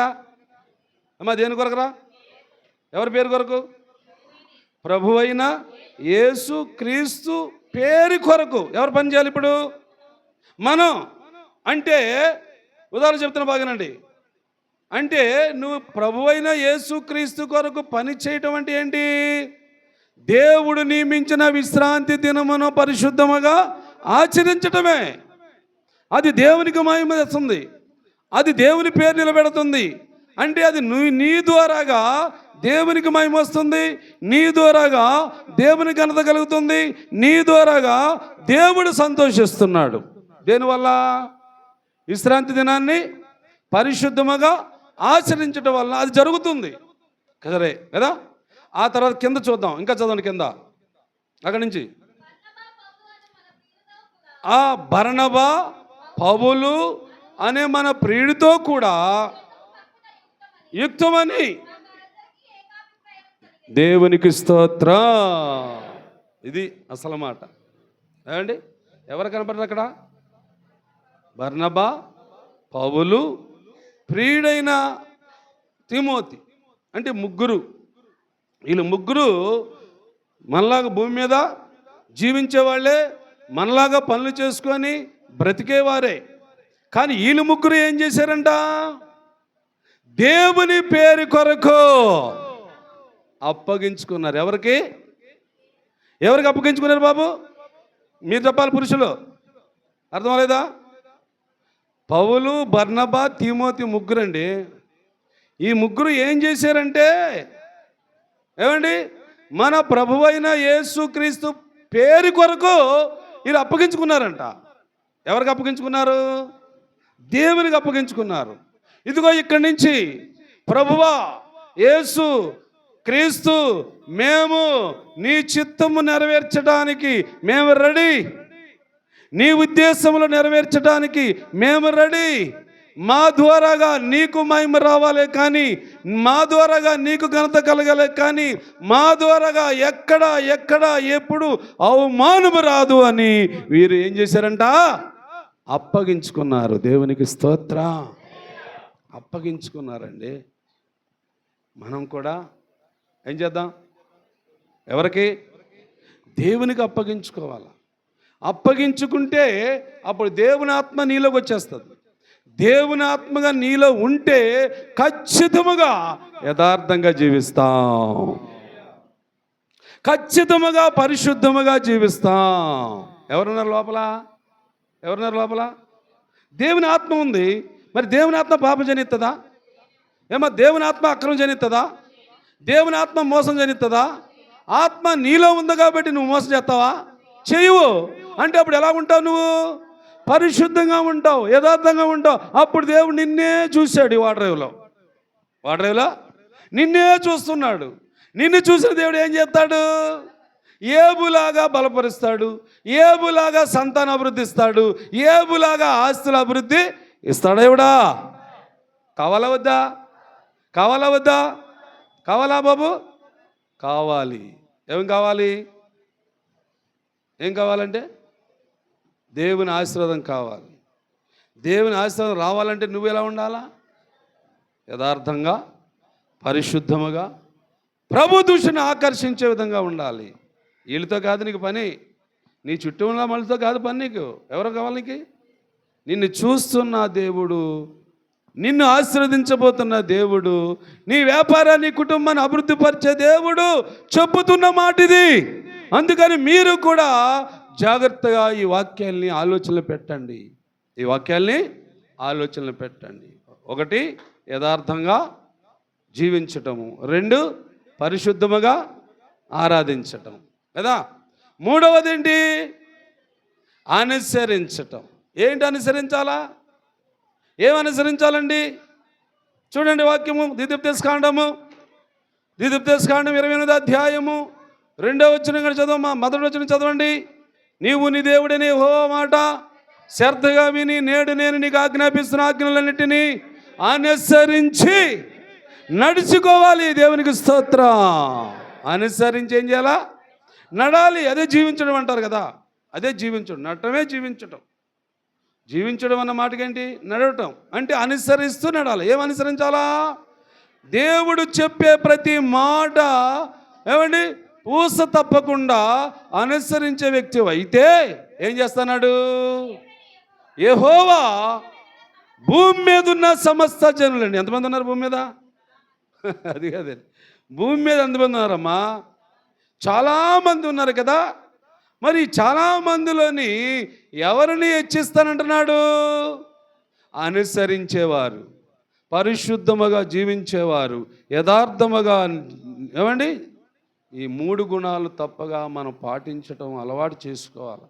అమ్మా? దేని కొరకరా? ఎవరి పేరు కొరకు? ప్రభువైన యేసుక్రీస్తు పేరు కొరకు. ఎవరు పని చేయాలి ఇప్పుడు? మనం. అంటే ఉదాహరణ చెప్తున్నా బాగానండి. అంటే నువ్వు ప్రభువైన యేసుక్రీస్తు కొరకు పని చేయటం అంటే ఏంటి? దేవుడు నియమించిన విశ్రాంతి దినమును పరిశుద్ధముగా ఆచరించటమే. అది దేవునికి మహిమ తెస్తుంది, అది దేవుని పేరు నిలబెడుతుంది. అంటే అది నీ ద్వారాగా దేవునికి మహిమ వస్తుంది, నీ ద్వారాగా దేవుని ఘనత కలుగుతుంది, నీ ద్వారాగా దేవుడు సంతోషిస్తున్నాడు. దేనివల్ల? విశ్రాంతి దినాన్ని పరిశుద్ధముగా ఆచరించడం వల్ల అది జరుగుతుంది. సరే కదా? ఆ తర్వాత కింద చూద్దాం, ఇంకా చదవండి కింద అక్కడి నుంచి. ఆ బర్నబా పౌలు అనే మన ప్రియుడితో కూడా యుక్తమని. దేవునికి స్తోత్రం. ఇది అసలు మాట. ఏమండి? ఎవరు కనపడరు అక్కడ? బర్నబా, పౌలు, ప్రియుడైన తిమోతి. అంటే ముగ్గురు. వీళ్ళు ముగ్గురు మనలాగా భూమి మీద జీవించేవాళ్ళే, మనలాగా పనులు చేసుకొని బ్రతికేవారే. కానీ వీళ్ళు ముగ్గురు ఏం చేశారంట? దేవుని పేరు కొరకు అప్పగించుకున్నారు. ఎవరికి? ఎవరికి అప్పగించుకున్నారు బాబు? మీరు చెప్పాలి పురుషులు. అర్థమలేదా? పౌలు, బర్నబా, తిమోతి ముగ్గురండి. ఈ ముగ్గురు ఏం చేశారంటే, ఏమండి, మన ప్రభువైన యేసుక్రీస్తు పేరు కొరకు వీళ్ళు అప్పగించుకున్నారంట. ఎవరికి అప్పగించుకున్నారు? దేవునికి అప్పగించుకున్నారు. ఇదిగో ఇక్కడి నుంచి ప్రభువా యేసు క్రీస్తు, మేము నీ చిత్తము నెరవేర్చడానికి మేము రెడీ, నీ ఉద్దేశములు నెరవేర్చడానికి మేము రెడీ. మా ద్వారాగా నీకు మహిమ రావాలే కానీ, మా ద్వారాగా నీకు ఘనత కలగలే కానీ, మా ద్వారాగా ఎక్కడ ఎప్పుడు అవమానము రాదు అని వీరు ఏం చేశారంట? అప్పగించుకున్నారు. దేవునికి స్తోత్రం. అప్పగించుకున్నారండి. మనం కూడా ఏం చేద్దాం? ఎవరికి? దేవునికి అప్పగించుకోవాలి. అప్పగించుకుంటే అప్పుడు దేవుని ఆత్మ నీలోకి వచ్చేస్తుంది. దేవుని ఆత్మగా నీలో ఉంటే ఖచ్చితముగా యథార్థంగా జీవిస్తాం, ఖచ్చితముగా పరిశుద్ధముగా జీవిస్తాం. ఎవరున్నారు లోపల? ఎవరున్నారు లోపల? దేవుని ఆత్మ ఉంది. మరి దేవుని ఆత్మ పాపం జనిస్తుందా? ఏమో దేవుని ఆత్మ అక్రమం జనిస్తుందా? దేవుని ఆత్మ మోసం జనిస్తుందా? ఆత్మ నీలో ఉంది కాబట్టి నువ్వు మోసం చేస్తావా? చేయవు. అంటే అప్పుడు ఎలా ఉంటావు? నువ్వు పరిశుద్ధంగా ఉంటావు, యథార్థంగా ఉంటావు. అప్పుడు దేవుడు నిన్నే చూశాడు. ఈ వాడ్రేవులో నిన్నే చూస్తున్నాడు. నిన్ను చూసిన దేవుడు ఏం చేస్తాడు? ఏబులాగా బలపరుస్తాడు, ఏబులాగా సంతాన అభివృద్ధి ఇస్తాడు, ఏబులాగా ఆస్తుల అభివృద్ధి ఇస్తాడు. దేవుడా కావాలా వద్దా? కావాలా వద్దా? కావాలా బాబు? కావాలి. ఏం కావాలి? ఏం కావాలంటే దేవుని ఆశీర్వాదం కావాలి. దేవుని ఆశీర్వాదం రావాలంటే నువ్వు ఎలా ఉండాలా? యథార్థంగా, పరిశుద్ధముగా, ప్రభు దృష్టిని ఆకర్షించే విధంగా ఉండాలి. వీళ్ళతో కాదు నీకు పని, నీ చుట్టూ ఉన్న వాళ్ళతో కాదు పని. నీకు ఎవరు కావాలి? నీకు నిన్ను చూస్తున్న దేవుడు, నిన్ను ఆశీర్వదించబోతున్న దేవుడు, నీ వ్యాపారాన్ని, కుటుంబాన్ని అభివృద్ధిపరిచే దేవుడు చెప్పుతున్న మాట ఇది. అందుకని మీరు కూడా జాగ్రత్తగా ఈ వాక్యాల్ని ఆలోచనలు పెట్టండి. ఈ వాక్యాల్ని ఆలోచనలు పెట్టండి. ఒకటి, యథార్థంగా జీవించటము. రెండు, పరిశుద్ధముగా ఆరాధించటం కదా. మూడవది ఏంటి? అనుసరించటం. ఏంటి అనుసరించాలా? ఏమనుసరించాలండి? చూడండి వాక్యము, ద్వితీయోపదేశకాండము 28వ అధ్యాయము 2వ వచనం చదవమ్మా. మొదటి వచనం చదవండి. నీవు నీ దేవుడని యెహోవా మాట శ్రద్ధగా విని నేడు నేను నీకు ఆజ్ఞాపిస్తున్న ఆజ్ఞలన్నిటినీ అనుసరించి నడుచుకోవాలి. దేవునికి స్తోత్రం. అనుసరించి ఏం చేయాలా? నడాలి. అదే జీవించడం అంటారు కదా, అదే జీవించడం. నడటమే జీవించటం. జీవించడం అన్న మాటకేంటి? నడవటం అంటే అనుసరిస్తూ నడాలి. ఏం అనుసరించాలా? దేవుడు చెప్పే ప్రతి మాట ఏమండి పూస తప్పకుండా అనుసరించే వ్యక్తి అయితే ఏం చేస్తున్నాడు? యెహోవా భూమి మీద ఉన్న సమస్త జనులండి. ఎంతమంది ఉన్నారు భూమి మీద? అది కాదండి, భూమి మీద ఎంతమంది ఉన్నారమ్మా? చాలామంది ఉన్నారు కదా. మరి చాలామందిలోని ఎవరిని హెచ్చిస్తానంటున్నాడు? అనుసరించేవారు, పరిశుద్ధముగా జీవించేవారు, యథార్థముగా ఏమండి ఈ 3 గుణాలు తప్పగా మనం పాటించటం అలవాటు చేసుకోవాలి.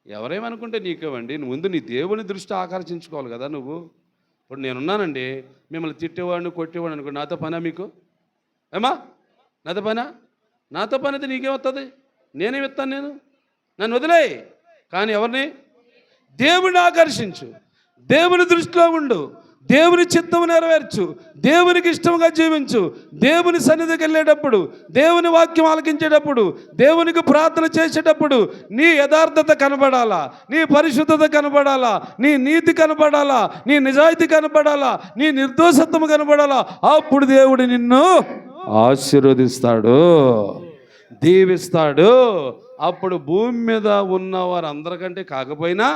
ఎవరేమనుకుంటే నీకేవండి, ముందు నీ దేవుని దృష్టి ఆకర్షించుకోవాలి కదా నువ్వు. ఇప్పుడు నేనున్నానండి, మిమ్మల్ని తిట్టేవాడిని కొట్టేవాడిని అనుకో, నాతో పనా మీకు? ఏమా నాతో పనా? నాతో పని అయితే నీకేమవుతుంది? నేనేమిస్తాను? నన్ను వదిలేయి. కానీ ఎవరిని? దేవుని ఆకర్షించు, దేవుని దృష్టిలో ఉండు, దేవుని చిత్తము నెరవేర్చు, దేవునికి ఇష్టంగా జీవించు. దేవుని సన్నిధికి వెళ్ళేటప్పుడు, దేవుని వాక్యం ఆలకించేటప్పుడు, దేవునికి ప్రార్థన చేసేటప్పుడు నీ యథార్థత కనబడాలా, నీ పరిశుద్ధత కనబడాలా, నీ నీతి కనబడాలా, నీ నిజాయితీ కనబడాలా, నీ నిర్దోషత్వం కనబడాలా. అప్పుడు దేవుడు నిన్ను ఆశీర్వదిస్తాడు, దీవిస్తాడు. అప్పుడు భూమి మీద ఉన్నవారు అందరికంటే కాకపోయినా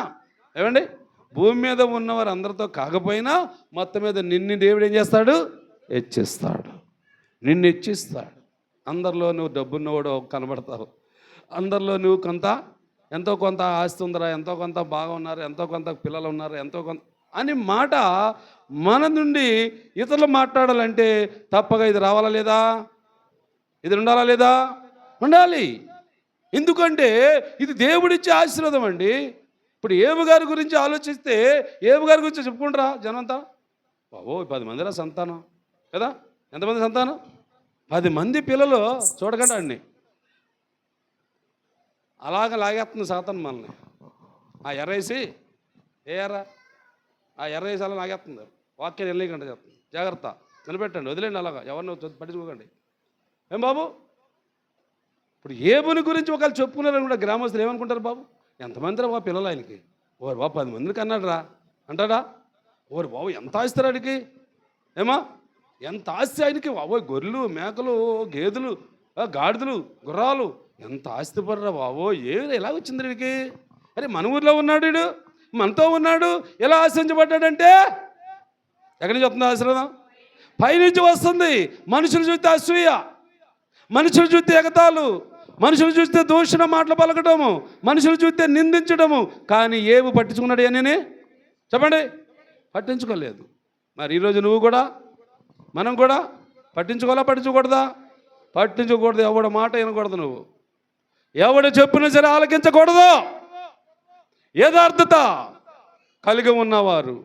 ఏమండి, భూమి మీద ఉన్నవారు అందరితో కాకపోయినా మొత్తం మీద నిన్ను దేవుడు ఏం చేస్తాడు? హెచ్చిస్తాడు, నిన్ను హెచ్చిస్తాడు. అందరిలో నువ్వు డబ్బున్నవాడు కనబడతావు, అందరిలో నువ్వు ఎంతో కొంత ఆస్తి ఉందరా, ఎంతో కొంత బాగా ఉన్నారు, ఎంతో కొంత పిల్లలు ఉన్నారు, ఎంతో కొంత అని మాట మన నుండి ఇతరులు మాట్లాడాలంటే తప్పగా ఇది రావాలా లేదా? ఇది ఉండాలా లేదా? ఉండాలి. ఎందుకంటే ఇది దేవుడిచ్చే ఆశీర్వాదం అండి. ఇప్పుడు ఏబు గారి గురించి ఆలోచిస్తే, ఏబు గారి గురించి చెప్పుకుంటారా జనంతా? బాబో 10 మందిరా సంతానం కదా. ఎంతమంది సంతానం? 10 మంది పిల్లలు. చూడకండి అండి, అలాగ లాగేస్తుంది సాతాను మనల్ని. ఆ ఎర్రేసి ఏ ఎర్ర, ఆ ఎర్రేసి అలా లాగేస్తుంది. వాక్యాన్ని వెళ్ళకండి చెప్తుంది. జాగ్రత్త, నిలబెట్టండి, వదిలేండి, అలాగా ఎవరిని పట్టించుకోకండి. ఏం బాబు, ఇప్పుడు ఏబుని గురించి ఒకవేళ చెప్పుకున్నారని కూడా గ్రామస్తులు ఏమనుకుంటారు? బాబు ఎంతమంది రా బాబు పిల్లలు ఆయనకి? ఓరు బాబు 10 మందికి అన్నాడు రా అంటాడా? ఓరు బాబు ఎంత ఆస్తి ఆయనకి, ఏమా ఎంత ఆస్తి ఆయనకి, బాబు గొర్రెలు, మేకలు, గేదెలు, గాడిదలు, గుర్రాలు, ఎంత ఆస్తి పడరా బాబో. ఎలా వచ్చింది వీడికి? అరే మన ఊర్లో ఉన్నాడు వీడు, మనతో ఉన్నాడు, ఎలా ఆశ్రయించబడ్డాడంటే ఎక్కడి నుంచి వస్తుంది ఆశీర్వాదం? పైనుంచి వస్తుంది. మనుషులు చూస్తే అసూయ, మనుషులు చూస్తే ఎగతాలు, మనుషులు చూస్తే దూషణ మాటలు పలకటము, మనుషులు చూస్తే నిందించడము. కానీ ఏవి పట్టించుకున్నాడు అని చెప్పండి? పట్టించుకోలేదు. మరి ఈరోజు నువ్వు కూడా, మనం కూడా పట్టించుకోవాలా పట్టించుకోకూడదా? పట్టించుకోకూడదు. ఎవడ మాట వినకూడదు, నువ్వు ఎవడు చెప్పినా సరే ఆలకించకూడదు. యథార్థత కలిగి ఉన్నవారు,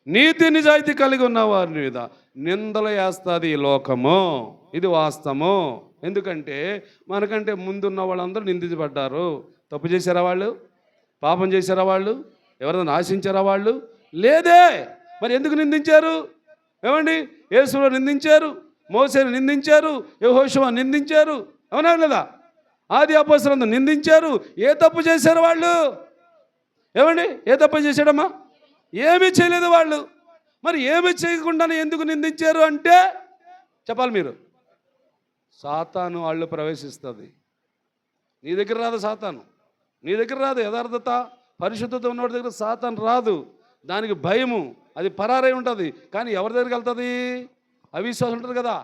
నీతి నిజాయితీ కలిగి ఉన్నవారి మీద నిందలు వేస్తుంది ఈ లోకము. ఇది వాస్తవము. ఎందుకంటే మనకంటే ముందున్న వాళ్ళందరూ నిందించబడ్డారు. తప్పు చేశారా వాళ్ళు? పాపం చేశారా వాళ్ళు? ఎవరైనా ఆశించారా వాళ్ళు? లేదే. మరి ఎందుకు నిందించారు? ఏమండి, యేసును నిందించారు, మోసేను నిందించారు, యెహోషువ నిందించారు, అవునా లేదా? ఆది అపోస్తలులను నిందించారు. ఏ తప్పు చేశారు వాళ్ళు? ఏమండి, ఏ తప్పు చేశాడమ్మా? ఏమీ చేయలేదు వాళ్ళు. మరి ఏమీ చేయకుండానే ఎందుకు నిందించారు అంటే చెప్పాలి మీరు. సాతాను వాళ్ళు ప్రవేశిస్తుంది. నీ దగ్గర రాదు సాతాను, నీ దగ్గర రాదు. యథార్థత పరిశుద్ధత ఉన్నవాడి దగ్గర సాతాను రాదు. దానికి భయము, అది పరారై ఉంటుంది. కానీ ఎవరి దగ్గరికి వెళ్తుంది? అవిశ్వాసం ఉంటుంది కదా,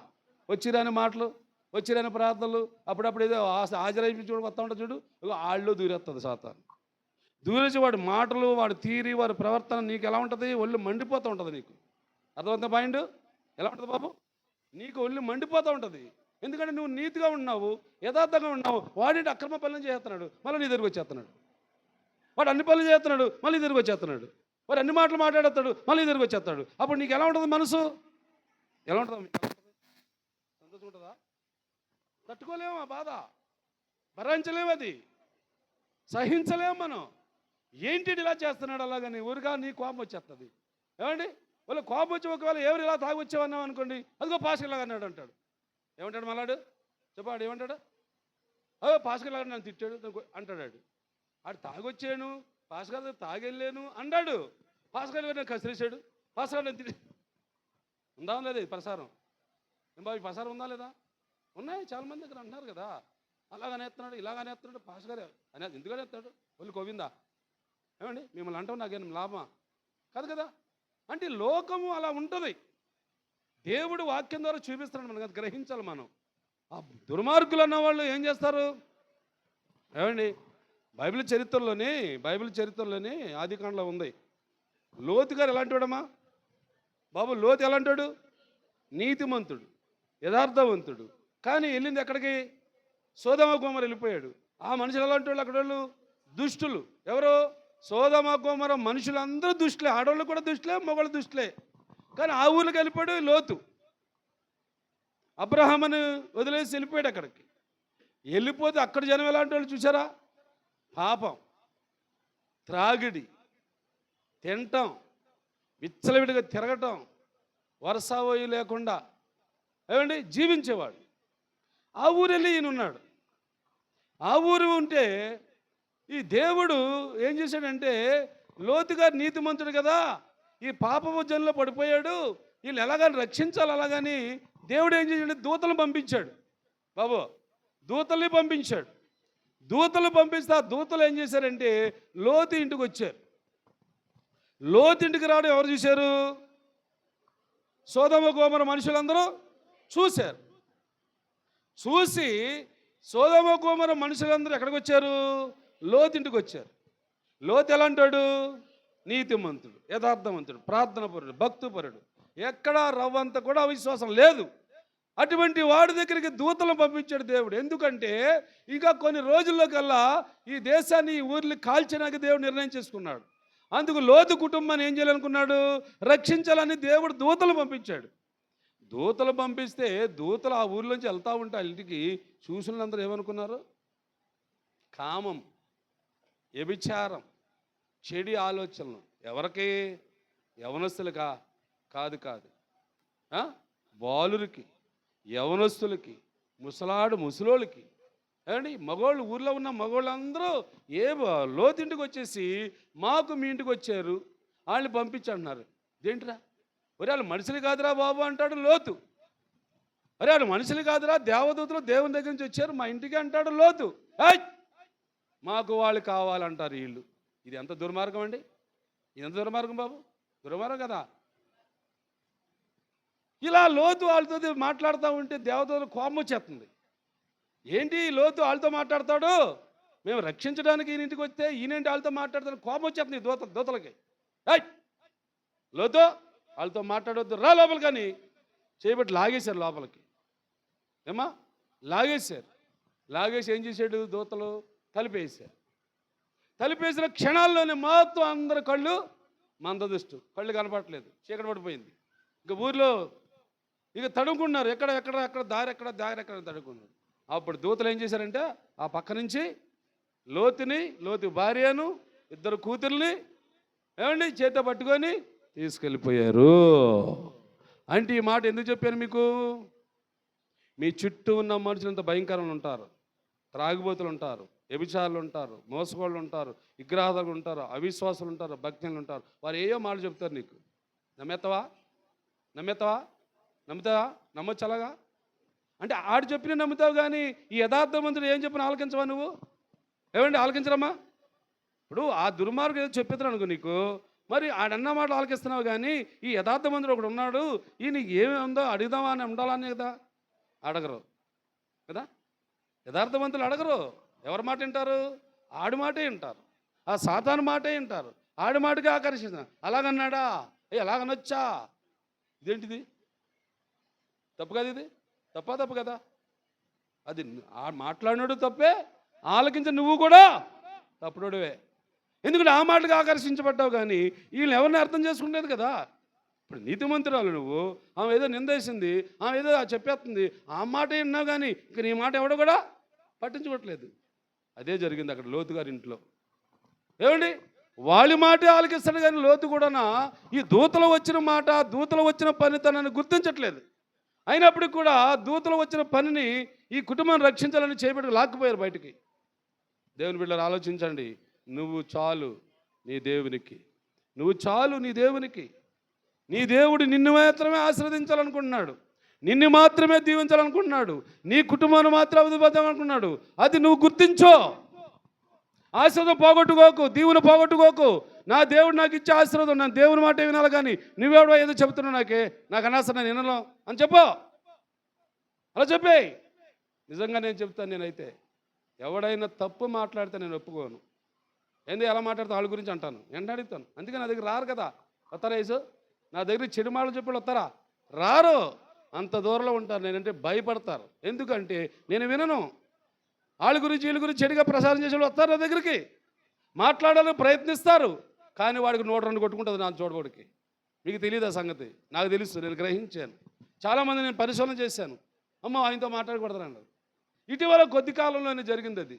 వచ్చిరాని మాటలు, వచ్చిరాని ప్రార్థనలు, అప్పుడప్పుడు ఏదో హాజరైపు చూడు వస్తూ ఉంటుంది చూడు, వాళ్ళు దూరేస్తుంది సాతాను. దూరేసి వాడి మాటలు, వాడి తీరి, వాడి ప్రవర్తన నీకు ఎలా ఉంటుంది? ఒళ్ళు మండిపోతూ ఉంటుంది. నీకు అర్థమవుతుంది పాయింట్? ఎలా ఉంటుంది బాబు? నీకు ఒళ్ళు మండిపోతూ ఉంటుంది. ఎందుకంటే నువ్వు నీతిగా ఉన్నావు, యథార్థంగా ఉన్నావు. వాడి అక్రమ పనులు చేస్తున్నాడు, మళ్ళీ నీ దగ్గరికి వచ్చేస్తున్నాడు. వాడు అన్ని పనులు చేస్తున్నాడు, మళ్ళీ దగ్గరికి వచ్చేస్తున్నాడు. వాడు అన్ని మాటలు మాట్లాడతాడు, మళ్ళీ దగ్గరికి వచ్చేస్తాడు. అప్పుడు నీకు ఎలా ఉంటుంది మనసు? ఎలా ఉంటుంది? సంతోషం ఉంటుందా? తట్టుకోలేము ఆ బాధ, భరించలేము, అది సహించలేము మనం. ఏంటి ఇలా చేస్తున్నాడు అలాగని ఊరుగా నీ కోపం వచ్చేస్తుంది. ఏమండి, వాళ్ళు కోపం వచ్చి ఒకవేళ ఎవరు ఇలా తాగి వచ్చేవన్నావు అనుకోండి, అదిగో పాస్టర్ ఇలాగా అన్నాడు అంటాడు. ఏమంటాడు మళ్ళాడు? చెప్పాడు ఏమంటాడు? పాస్కర్ గారు నన్ను తిట్టాడు అంటాడు. ఆడు తాగొచ్చాను, పాస్కర్ గారు తాగెళ్ళాను అన్నాడు. పాస్కర్ గారు నన్ను కసిరేశాడు, పాస్కర్ గారు నన్ను తిట్టి ఉందా లేదా ఇది ప్రసారం? ఏం బాబు ఈ ప్రసారం ఉందా లేదా? ఉన్నాయి, చాలామంది దగ్గర అంటున్నారు కదా, అలాగనే ఎత్తున్నాడు ఇలాగనే ఎత్తున్నాడు పాస్కర్ గారు అని. ఎందుకని ఎత్తాడు? ఒళ్ళు కోవిందా? ఏమండి మిమ్మల్ని అంటాం నాకేం లాభమా? కాదు కదా. అంటే లోకము అలా ఉంటుంది. దేవుడు వాక్యం ద్వారా చూపిస్తున్నాడు, మనకు అది గ్రహించాలి మనం. ఆ దుర్మార్గులు అన్నవాళ్ళు ఏం చేస్తారు? ఏమండి బైబిల్ చరిత్రలోని ఆదికాండలో ఉంది. లోతు గారు ఎలాంటి వాడమ్మా బాబు? లోతు ఎలాంటాడు? నీతిమంతుడు, యథార్థవంతుడు. కానీ వెళ్ళింది ఎక్కడికి? సోదమ గోమర వెళ్ళిపోయాడు. ఆ మనుషులు ఎలాంటి వాళ్ళు? అక్కడ వాళ్ళు దుష్టులు. ఎవరు? సోదమ గోమర మనుషులందరూ దుష్టులే, ఆడవాళ్ళు కూడా దుష్టులే, మగవాళ్ళు దుష్టులే. కానీ ఆ ఊర్లోకి వెళ్ళిపోయాడు లోతు. అబ్రహామును వదిలేసి వెళ్ళిపోయాడు అక్కడికి. వెళ్ళిపోతే అక్కడ జనం ఎలాంటి వాళ్ళు చూసారా? పాపం, త్రాగిడి, తినటం, విచ్చలవిడిగా తిరగటం, వరసావోయి లేకుండా ఏమండి జీవించేవాడు. ఆ ఊరు వెళ్ళి ఈయన ఉన్నాడు. ఆ ఊరు ఉంటే ఈ దేవుడు ఏం చేశాడంటే, లోతు గారు నీతిమంతుడు కదా, ఈ పాపపు జన్లో పడిపోయాడు, వీళ్ళు ఎలాగని రక్షించాలి. అలాగని దేవుడు ఏం చేశాడు? దూతలు పంపించాడు బాబు. దూతల్ని పంపించాడు. దూతలు పంపిస్తే ఆ దూతలు ఏం చేశారంటే లోతు ఇంటికి వచ్చారు. లోతు ఇంటికి రావడం ఎవరు చూశారు? సోదమ గోమర మనుషులందరూ చూశారు. చూసి సోదమ గోమర మనుషులందరూ ఎక్కడికి వచ్చారు? లోతు ఇంటికి వచ్చారు. లోతు ఎలా అంటాడు? నీతిమంతుడు, యథార్థవంతుడు, ప్రార్థనపరుడు, భక్తిపరుడు, ఎక్కడా రవ్వంత కూడా అవిశ్వాసం లేదు. అటువంటి వాడి దగ్గరికి దూతలను పంపించాడు దేవుడు. ఎందుకంటే ఇంకా కొన్ని రోజుల్లో కల్లా ఈ దేశాన్ని, ఈ ఊర్లు కాల్చడానికి దేవుడు నిర్ణయం చేసుకున్నాడు. అందుకు లోతు కుటుంబాన్ని ఏం చేయాలనుకున్నాడు? రక్షించాలని దేవుడు దూతలు పంపించాడు. దూతలు పంపిస్తే దూతలు ఆ ఊర్లోంచి వెళ్తూ ఉంటే ఇంటికి చూసినందరూ ఏమనుకున్నారు? కామం, వ్యభిచారం, చెడు ఆలోచనలు. ఎవరికి? యవనస్తులకా? కాదు కాదు, బాలురికి, యవనస్తులకి, ముసలోళ్ళకి. ఏమండి మగవాళ్ళు, ఊర్లో ఉన్న మగవాళ్ళందరూ లోతింటికి వచ్చేసి మాకు మీ ఇంటికి వచ్చారు, వాళ్ళని పంపించంటున్నారు. దేంటిరా? ఒరే వాళ్ళు మనుషులు కాదురా బాబు అంటాడు లోతు. అరే వాళ్ళు మనుషులు కాదురా, దేవదూతలు దేవుని దగ్గర నుంచి వచ్చారు మా ఇంటికి అంటాడు లోతు. మాకు వాళ్ళు కావాలంటారు వీళ్ళు. ఇది ఎంత దుర్మార్గం అండి! ఇది ఎంత దుర్మార్గం బాబు? దుర్మార్గం కదా. ఇలా లోతు వాళ్ళతో మాట్లాడుతూ ఉంటే దేవదూతలు కోపం వచ్చేస్తుంది. ఏంటి లోతు వాళ్ళతో మాట్లాడతాడు? మేము రక్షించడానికి ఈయన ఇంటికి వస్తే ఈయనేంటి వాళ్ళతో మాట్లాడతాడు? కోపం వచ్చేస్తుంది దూతలకి. లోతు వాళ్ళతో మాట్లాడవద్దు, రా లోపలికి అని చేయబట్టి లాగేశారు లోపలికి. ఏమా లాగేసి ఏం చేశాడు? దూతలు తలిపేశారు. తలిపేసిన క్షణాల్లోనే మొత్తం అందరి కళ్ళు మందదృష్టి, కళ్ళు కనపడట్లేదు, చీకటి పడిపోయింది. ఇంకా ఊర్లో ఇక తడుముకున్నారు. ఎక్కడ దారి ఎక్కడ తడుకున్నారు. అప్పుడు దూతలు ఏం చేశారంటే ఆ పక్క నుంచి లోతు భార్యను, ఇద్దరు కూతుర్ని ఏమండి చేత పట్టుకొని తీసుకెళ్ళిపోయారు. అంటే ఈ మాట ఎందుకు చెప్పాను మీకు? మీ చుట్టూ ఉన్న మనుషులంత భయంకరంగా ఉంటారు. త్రాగుబోతులు ఉంటారు, వ్యభిచారులు ఉంటారు, మోసగాళ్ళు ఉంటారు, విగ్రహాలు ఉంటారు, అవిశ్వాసులు ఉంటారు, భక్తులు ఉంటారు. వారు ఏయో మాటలు చెప్తారు నీకు. నమ్మేస్తావా? నమ్మొచ్చు అలాగా? అంటే ఆడు చెప్పిన నమ్ముతావు, కానీ ఈ యథార్థవంతుడు ఏం చెప్పిన ఆలకించవా నువ్వు? ఏమండి ఆలకించరమ్మా? ఇప్పుడు ఆ దుర్మార్గం ఏదో చెప్పేస్తాను అనుకో నీకు, మరి ఆడన్న మాటలు ఆలకిస్తున్నావు. కానీ ఈ యథార్థవంతుడు ఒకడు ఉన్నాడు, ఈయన ఏమి ఉందో అడుగుదామా అని ఉండాలని కదా అడగరు కదా. యథార్థవంతులు అడగరు. ఎవరి మాట వింటారు? ఆడి మాటే వింటారు. ఆ సాతాను మాటే వింటారు. ఆడి మాటగా ఆకర్షిస్తారు. అలాగన్నాడా? ఎలాగనొచ్చా? ఇదేంటిది? తప్పు కదా ఇది? తప్పు కదా అది. మాట్లాడినాడు తప్పే, ఆలకించ నువ్వు కూడా తప్పుడోడివే. ఎందుకంటే ఆ మాటలకు ఆకర్షించబడ్డావు, కానీ వీళ్ళని ఎవరిని అర్థం చేసుకుంటలేదు కదా. ఇప్పుడు నీతిమంతురాలు నువ్వు, ఆమె ఏదో నిందేసింది, ఆమె ఏదో చెప్పేస్తుంది, ఆ మాట విన్నావు, కానీ ఇక నీ మాట ఎవడో కూడా పట్టించుకోవట్లేదు. అదే జరిగింది అక్కడ లోతు గారి ఇంట్లో. ఏమండి వాళ్ళ మాటే ఆలకిస్తాడు, కానీ లోతు కూడా ఈ దూతలు వచ్చిన మాట, దూతలు వచ్చిన పని తనని గుర్తించట్లేదు. అయినప్పటికీ కూడా దూతలు వచ్చిన పనిని ఈ కుటుంబాన్ని రక్షించాలని చేపట్టి లాక్కుపోయారు బయటికి. దేవుని బిడ్డలు ఆలోచించండి. నువ్వు చాలు నీ దేవునికి, నువ్వు చాలు నీ దేవునికి. నీ దేవుడు నిన్ను మాత్రమే ఆశీర్వదించాలనుకుంటున్నాడు, నిన్ను మాత్రమే దీవించాలనుకుంటున్నాడు, నీ కుటుంబాన్ని మాత్రం అభివృద్ధిపరచాలనుకుంటున్నాడు. అది నువ్వు గుర్తించో. ఆశీర్వాదం పోగొట్టుకోకు, దీవుని పోగొట్టుకోకు. నా దేవుడు నాకు ఇచ్చే ఆశీర్వాదం, నా దేవుని మాట వినాలి, కానీ నువ్వెవడో ఏదో చెబుతున్నావు నాకు అనవసరం, నేను వినను అని చెప్పు. అలా చెప్పే. నిజంగా నేను చెప్తాను, నేనైతే ఎవడైనా తప్పు మాట్లాడితే నేను ఒప్పుకోను. ఏంది ఎలా మాట్లాడితే వాళ్ళ గురించి అంటాను, అడుగుతాను. అందుకే నా దగ్గర రారు కదా. వస్తారా యేసు? నా దగ్గర చెడు మాటలు చెప్పి వస్తారా? రారు. అంత దూరంలో ఉంటారు. నేనంటే భయపడతారు. ఎందుకంటే నేను వినను. వాళ్ళ గురించి వీళ్ళ గురించి చెడుగా ప్రసారం చేసే వాళ్ళు వస్తారు నా దగ్గరికి, మాట్లాడాలని ప్రయత్నిస్తారు, కానీ వాడికి 102 కొట్టుకుంటుంది నా చూడబోడికి. మీకు తెలియదు ఆ సంగతి, నాకు తెలుసు, నేను గ్రహించాను. చాలామంది నేను పరిశోధన చేశాను. అమ్మ ఆయనతో మాట్లాడకూడదన్నారు. ఇటీవల కొద్ది కాలంలోనే జరిగింది అది.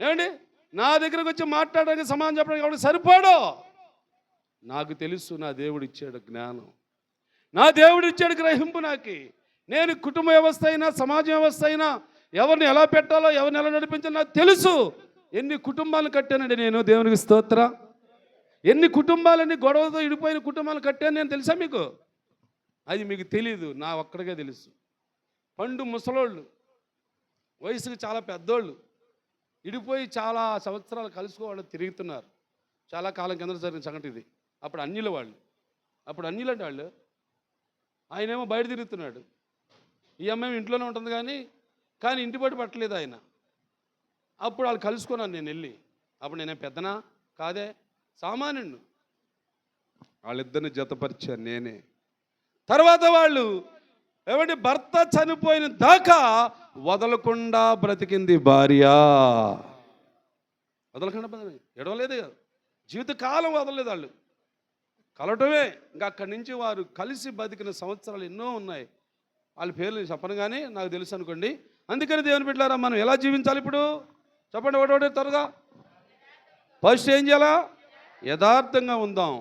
ఏమండి, నా దగ్గరకు వచ్చి మాట్లాడడానికి సమాధానం చెప్పడానికి ఎవరికి సరిపోడు. నాకు తెలుసు నా దేవుడు ఇచ్చాడు జ్ఞానం, నా దేవుడు ఇచ్చాడు గ్రహింపు. నాకు నేను కుటుంబ వ్యవస్థ అయినా సమాజ వ్యవస్థ అయినా ఎవరిని ఎలా పెట్టాలో ఎవరిని ఎలా నడిపించాలో నాకు తెలుసు. ఎన్ని కుటుంబాలు కట్టానండి నేను, దేవునికి స్తోత్ర. ఎన్ని కుటుంబాలన్నీ గొడవతో ఇడిపోయిన కుటుంబాలు కట్టాను నేను, తెలుసా మీకు? అది మీకు తెలీదు, నా ఒక్కడికే తెలుసు. పండు ముసలోళ్ళు, వయసుకు చాలా పెద్దోళ్ళు, ఇడిపోయి చాలా సంవత్సరాలు కలుసుకోవాళ్ళు తిరుగుతున్నారు. చాలా కాలం కింద జరిగిన సంగతి ఇది. అప్పుడు అన్యుల వాళ్ళు, అప్పుడు అన్యులంటే వాళ్ళు. ఆయనేమో బయట తిరుగుతున్నాడు, ఈ అమ్మాయి ఇంట్లోనే ఉంటుంది, కానీ ఇంటి బట్టి పట్టలేదు ఆయన. అప్పుడు వాళ్ళు కలుసుకున్నాను నేను వెళ్ళి. అప్పుడు నేనే పెద్దనా కాదే, సామాన్యుడు. వాళ్ళిద్దరిని జతపరిచాను నేనే. తర్వాత వాళ్ళు ఏమంటే భర్త చనిపోయిన దాకా వదలకుండా బ్రతికింది భార్య. వదలకుండా ఎడవలేదు కదా, జీవితకాలం వదలలేదు. వాళ్ళు కలవటమే. ఇంకా అక్కడి నుంచి వారు కలిసి బతికిన సంవత్సరాలు ఎన్నో ఉన్నాయి. వాళ్ళ పేర్లు చెప్పను, కానీ నాకు తెలుసు అనుకోండి. అందుకని దేవుని బిడ్డలారా, మనం ఎలా జీవించాలి ఇప్పుడు చెప్పండి. ఒకటి త్వరగా. ఫస్ట్ ఏం చేయాలా? యథార్థంగా ఉందాం,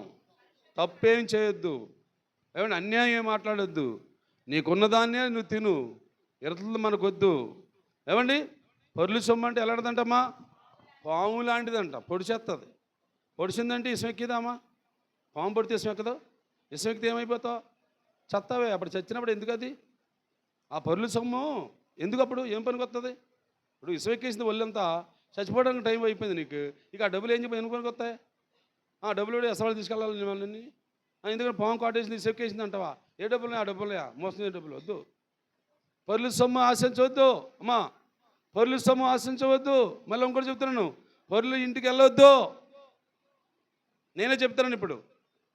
తప్పేం చేయొద్దు, ఏమంటే అన్యాయం ఏం మాట్లాడొద్దు. నీకున్నదాన్నే నువ్వు తిను, ఇతరులు మనకొద్దు. ఏమండి, పొర్లు సొమ్ము అంటే ఎలాంటిదంటమ్మా? పాము లాంటిదంట, పొడిచేస్తుంది. పొడిచిందంటే ఇసం ఎక్కిదామా? పాము పొడితే ఇసం ఎక్కదు. ఇసం ఎక్కితే ఏమైపోతావు? చస్తావే. అప్పుడు చచ్చినప్పుడు ఎందుకు అది? ఆ పొర్లు సొమ్ము ఎందుకు? అప్పుడు ఏం పనికి వస్తుంది? ఇప్పుడు ఇసుక ఎక్కేసింది ఒళ్ళంతా, చచ్చిపోవడానికి టైం అయిపోయింది నీకు. ఇక ఆ డబ్బులు ఏం చెప్పి ఎందుకు పనికి వస్తాయి? ఆ డబ్బులు కూడా ఎసవాళ్ళు తీసుకెళ్ళాలి మిమ్మల్ని. ఎందుకంటే పాము కాటేసింది, ఇసుక ఎక్కేసింది అంటావా? ఏ డబ్బులు? ఆ డబ్బులయా మోసం డబ్బులు వద్దు. పొర్లు సొమ్ము ఆశించవద్దు అమ్మా, పొర్లు సొమ్ము ఆశించవద్దు. మళ్ళీ ఇంకోటి చెప్తున్నాను, పొర్లు ఇంటికి వెళ్ళవద్దు. నేనే చెప్తున్నాను ఇప్పుడు.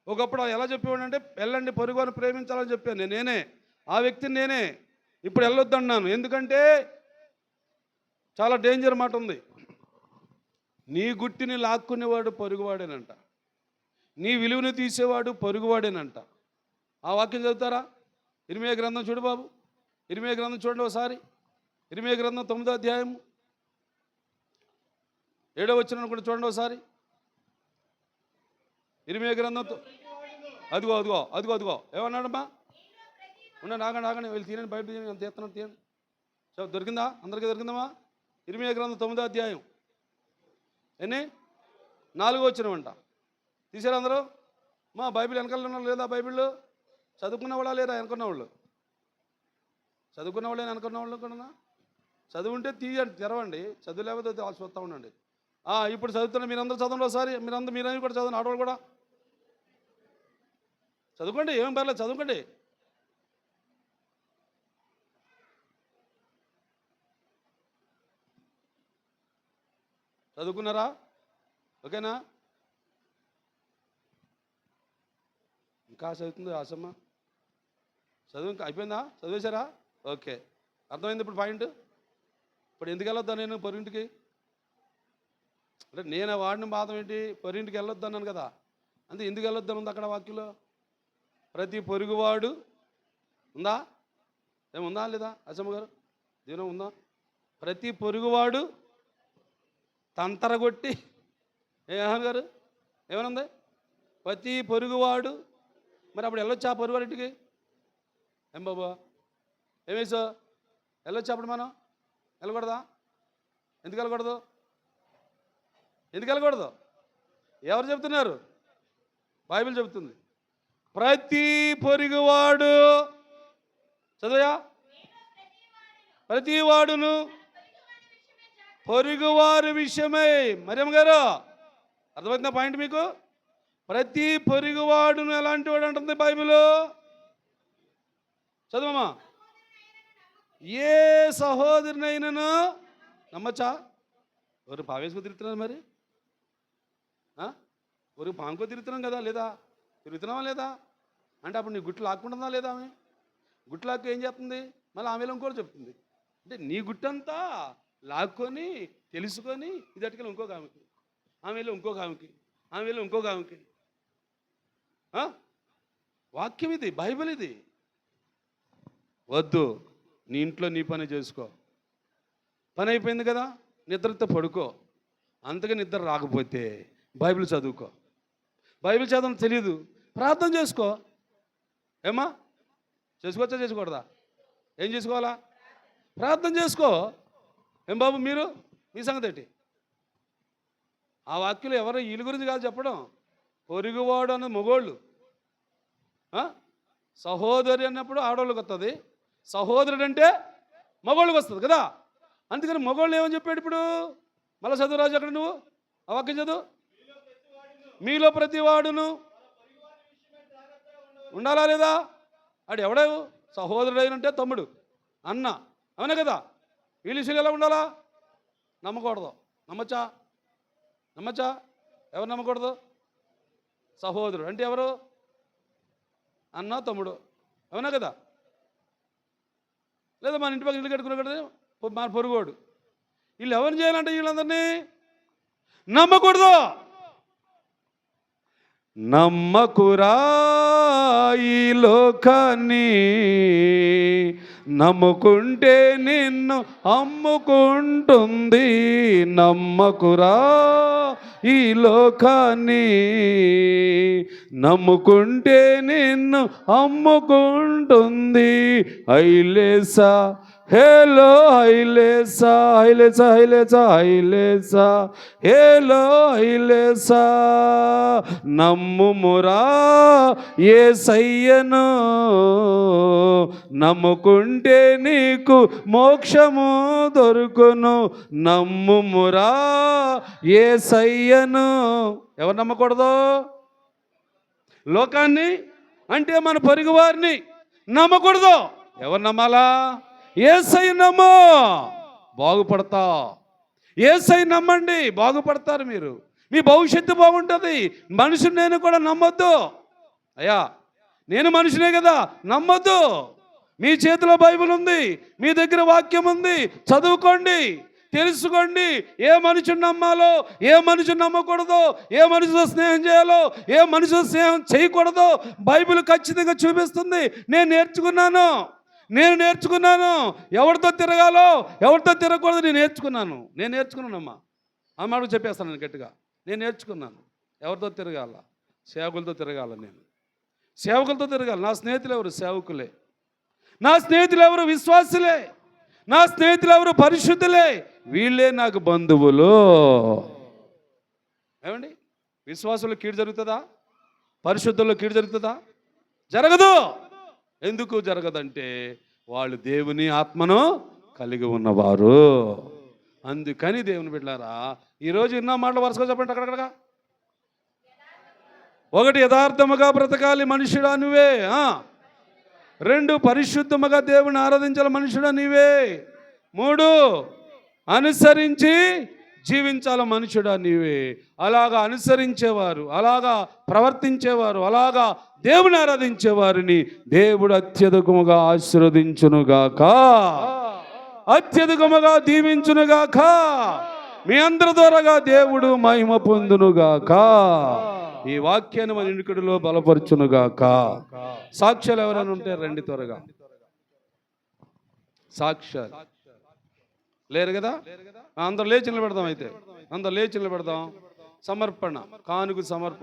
ఒకప్పుడు ఎలా చెప్పేవాడు అంటే, వెళ్ళండి పొరుగువారిని ప్రేమించాలని చెప్పాను నేనే, ఆ వ్యక్తిని నేనే. ఇప్పుడు వెళ్ళొద్దు అన్నాను. ఎందుకంటే చాలా డేంజర్ మాట ఉంది. నీ గుట్టిని లాక్కునేవాడు పొరుగువాడేనంట, నీ విలువను తీసేవాడు పొరుగువాడేనంట. ఆ వాక్యం చదువుతారా? ఇర్మీయా గ్రంథం చూడు బాబు, ఇర్మీయా గ్రంథం చూడండి ఒకసారి. ఇర్మీయా గ్రంథం 9వ అధ్యాయం 7వ వచనం కూడా చూడండి ఒకసారి. ఇర్మీయా గ్రంథం అదిగో అదిగో అదిగో అదిగో ఏమన్నాడమ్మా? ఆగండి వీళ్ళు తీయండి, బయట తీయండి, తీస్తున్నాను తీయండి. దొరికిందా? అందరికీ దొరికిందమ్మా? ఇర్మీయా గ్రంథం 9వ అధ్యాయం ఎన్ని 4వ వచనం అంట. తీసారు అందరూ? మా బైబిల్ వెనకాల ఉన్న లేదా? బైబిల్ చదువుకున్న వాళ్ళ లేరా? అనుకున్న వాళ్ళు, చదువుకున్న వాళ్ళే అనుకున్న వాళ్ళు కూడా. చదువుంటే తీయండి, తెరవండి. చదువు లేకపోతే వాళ్ళు చూస్తూ ఉండండి. ఇప్పుడు చదువుతున్నా, మీరందరూ చదవండి ఒకసారి. మీరందరూ కూడా చదవండి, ఆడవాళ్ళు కూడా చదువుకోండి, ఏం పర్లేదు, చదువుకోండి. చదువుకున్నారా? ఓకేనా? ఇంకా చదువుతుంది ఆశమ్మ? చదువు ఇంకా అయిపోయిందా? చదివేశారా? ఓకే, అర్థమైంది ఇప్పుడు పాయింట్. ఇప్పుడు ఎందుకు వెళ్ళొద్దా నేను పొరింటికి? అంటే నేను వాడిన బాధం ఏంటి? పొరింటికి వెళ్ళొద్దు అన్నాను కదా. అంటే ఎందుకు వెళ్ళొద్దని ఉంది అక్కడ వాక్యంలో. ప్రతి పొరుగువాడు ఉందా? ఏముందా లేదా అచ్చమ్మ గారు? దీనం ఉందా? ప్రతి పొరుగువాడు తంతరగొట్టి, ఆహన్ గారు ఏమనుంది? ప్రతి పొరుగువాడు. మరి అప్పుడు వెళ్ళొచ్చా పొరుగువాడింటికి? ఏం బాబా? ఏమేసో వెళ్ళొచ్చు అప్పుడు మనం వెళ్ళకూడదా? ఎందుకు వెళ్ళకూడదు? ఎందుకు వెళ్ళకూడదు? ఎవరు చెప్తున్నారు? బైబిల్ చెబుతుంది. ప్రతి పొరుగువాడు, చదువుయా, ప్రతి వాడును పొరుగువారి విషయమై. మరియమ్మ గారు అర్థమవుతున్న పాయింట్ మీకు? ప్రతి పొరుగువాడును ఎలాంటి వాడు అంటుంది బైబిల్. చదువమ్మా. ఏ సహోదరునైనను నమ్మచ్చా? ఎవరు పావేసుకు తిరుగుతున్నారు మరి? ఎవరు పాముకో తిరుగుతున్నాం కదా, లేదా? తిరుగుతున్నావా లేదా? అంటే అప్పుడు నీ గుట్లు లాక్కుంటుందా లేదా? ఆమె గుట్లు లాక్కు ఏం చేస్తుంది? మళ్ళీ ఆమెలో ఇంకోటి చెప్తుంది. అంటే నీ గుట్టంతా లాక్కొని తెలుసుకొని ఇది అట్టుకెళ్ళి ఇంకొక ఆమెకి, ఆమెలో ఇంకొక ఆమెకి, ఆమెలో ఇంకొక ఆమెకి. వాక్యం ఇది, బైబిల్ ఇది. వద్దు, నీ ఇంట్లో నీ పని చేసుకో. పని అయిపోయింది కదా, నిద్రతో పడుకో. అంతగా నిద్ర రాకపోతే బైబిల్ చదువుకో. బైబిల్ చదవడం తెలియదు, ప్రార్థన చేసుకో. ఏమా చేసుకోవచ్చా చేసుకోకూడదా? ఏం చేసుకోవాలా? ప్రార్థన చేసుకో. ఏం బాబు మీరు, మీ సంగతి ఏంటి? ఆ వాక్యులు ఎవరో వీళ్ళ గురించి కాదు చెప్పడం. పొరుగువాడు అన్న మగోళ్ళు, సహోదరి అన్నప్పుడు ఆడవాళ్ళకి వస్తుంది, సహోదరుడు అంటే మగోళ్ళకి వస్తుంది కదా. అందుకని మగోళ్ళు ఏమని చెప్పాడు ఇప్పుడు? మళ్ళీ చదువు రాజు అక్కడ, నువ్వు ఆ వాక్యం చదువు. మీలో ప్రతి వాడును ఉండాలా లేదా? ఆడు ఎవడావు? సహోదరుడు అయినంటే తమ్ముడు, అన్న, అవునా కదా? వీళ్ళు ఎలా ఉండాలా? నమ్మకూడదు. నమ్మచ్చా? నమ్మచ్చా? ఎవరు నమ్మకూడదు? సహోదరుడు అంటే ఎవరు? అన్న, తమ్ముడు, అవునా కదా? లేదా మన ఇంటి పక్కన ఇల్లు కట్టుకున్నా కదా మన పొరుగోడు. వీళ్ళు ఎవరిని చేయాలంటే వీళ్ళందరినీ నమ్మకూడదు. నమ్మకురా ఈ లోకాన్ని, నమ్ముకుంటే నిన్ను అమ్ముకుంటుంది. నమ్మకురా ఈ లోకాన్ని, నమ్ముకుంటే నిన్ను అమ్ముకుంటుంది. ఐలేసా హేలో ఐలేసా, ఐలేసా ఐలేసా ఐలేసా, హేలో ఐలేసా. నమ్ముమురా యేసయ్యను, నమ్ముకుంటే నీకు మోక్షము దొరుకును. నమ్ముమురా యేసయ్యను. ఎవరు నమ్మకూడదు? లోకాన్ని అంటే మన పొరుగు వారిని నమ్మకూడదు. ఎవరు నమ్మాలా? యేసయ్య నమ్ము, బాగుపడతా. యేసయ్య నమ్మండి, బాగుపడతారు మీరు. మీ భవిష్యత్తు బాగుంటుంది. మనిషిని నేను కూడా నమ్మొద్దు. అయ్యా నేను మనిషినే కదా, నమ్మొద్దు. మీ చేతిలో బైబిల్ ఉంది, మీ దగ్గర వాక్యం ఉంది, చదువుకోండి, తెలుసుకోండి. ఏ మనిషిని నమ్మాలో, ఏ మనిషిని నమ్మకూడదో, ఏ మనిషితో స్నేహం చేయాలో, ఏ మనిషితో స్నేహం చేయకూడదో బైబిల్ ఖచ్చితంగా చూపిస్తుంది. నేను నేర్చుకున్నాను. ఎవరితో తిరగాలో, ఎవరితో తిరగకూడదు నేను నేర్చుకున్నానమ్మా. ఆ మాట చెప్పేస్తాను నేను గట్టిగా. నేను నేర్చుకున్నాను ఎవరితో తిరగాల. సేవకులతో తిరగాల. నేను సేవకులతో తిరగాలి. నా స్నేహితులు ఎవరు? సేవకులే. నా స్నేహితులు ఎవరు? విశ్వాసులే. నా స్నేహితులు ఎవరు? పరిశుద్ధులే. వీళ్ళే నాకు బంధువులు. ఏమండి, విశ్వాసుల్లో కీడు జరుగుతుందా? పరిశుద్ధుల్లో కీడు జరుగుతుందా? జరగదు. ఎందుకు జరగదంటే వాళ్ళు దేవుని ఆత్మను కలిగి ఉన్నవారు. అందుకని దేవుని బిడ్డలారా, ఈరోజు ఎన్నో మాటలు వరుసగా చెప్పండి అక్కడక్కడగా. ఒకటి, యథార్థముగా బ్రతకాలి మనుషుడా నువ్వే. 2, పరిశుద్ధముగా దేవుని ఆరాధించాలి మనుషుడా నీవే. 3, అనుసరించి జీవించాల మనుషుడా నీవే. అలాగా అనుసరించేవారు, అలాగా ప్రవర్తించేవారు, అలాగా దేవుని ఆరాధించేవారిని దేవుడు అత్యధికముగా ఆశీర్వదించునుగాక, అత్యధికముగా దీవించునుగాక. మీ అందరి ద్వారాగా దేవుడు మహిమ పొందునుగాక. ఈ వాక్యాన్ని మన ఇనుకడిలో బలపరచునుగాక. సాక్ష్యాలు ఎవరైనా ఉంటే రండి త్వరగా. సాక్ష్యాలు లేరు కదా? అందరూ లేచి నిలబెడదాం. అయితే అందరూ లేచి నిలబెడదాం. సమర్పణ, కానుక సమర్పణ.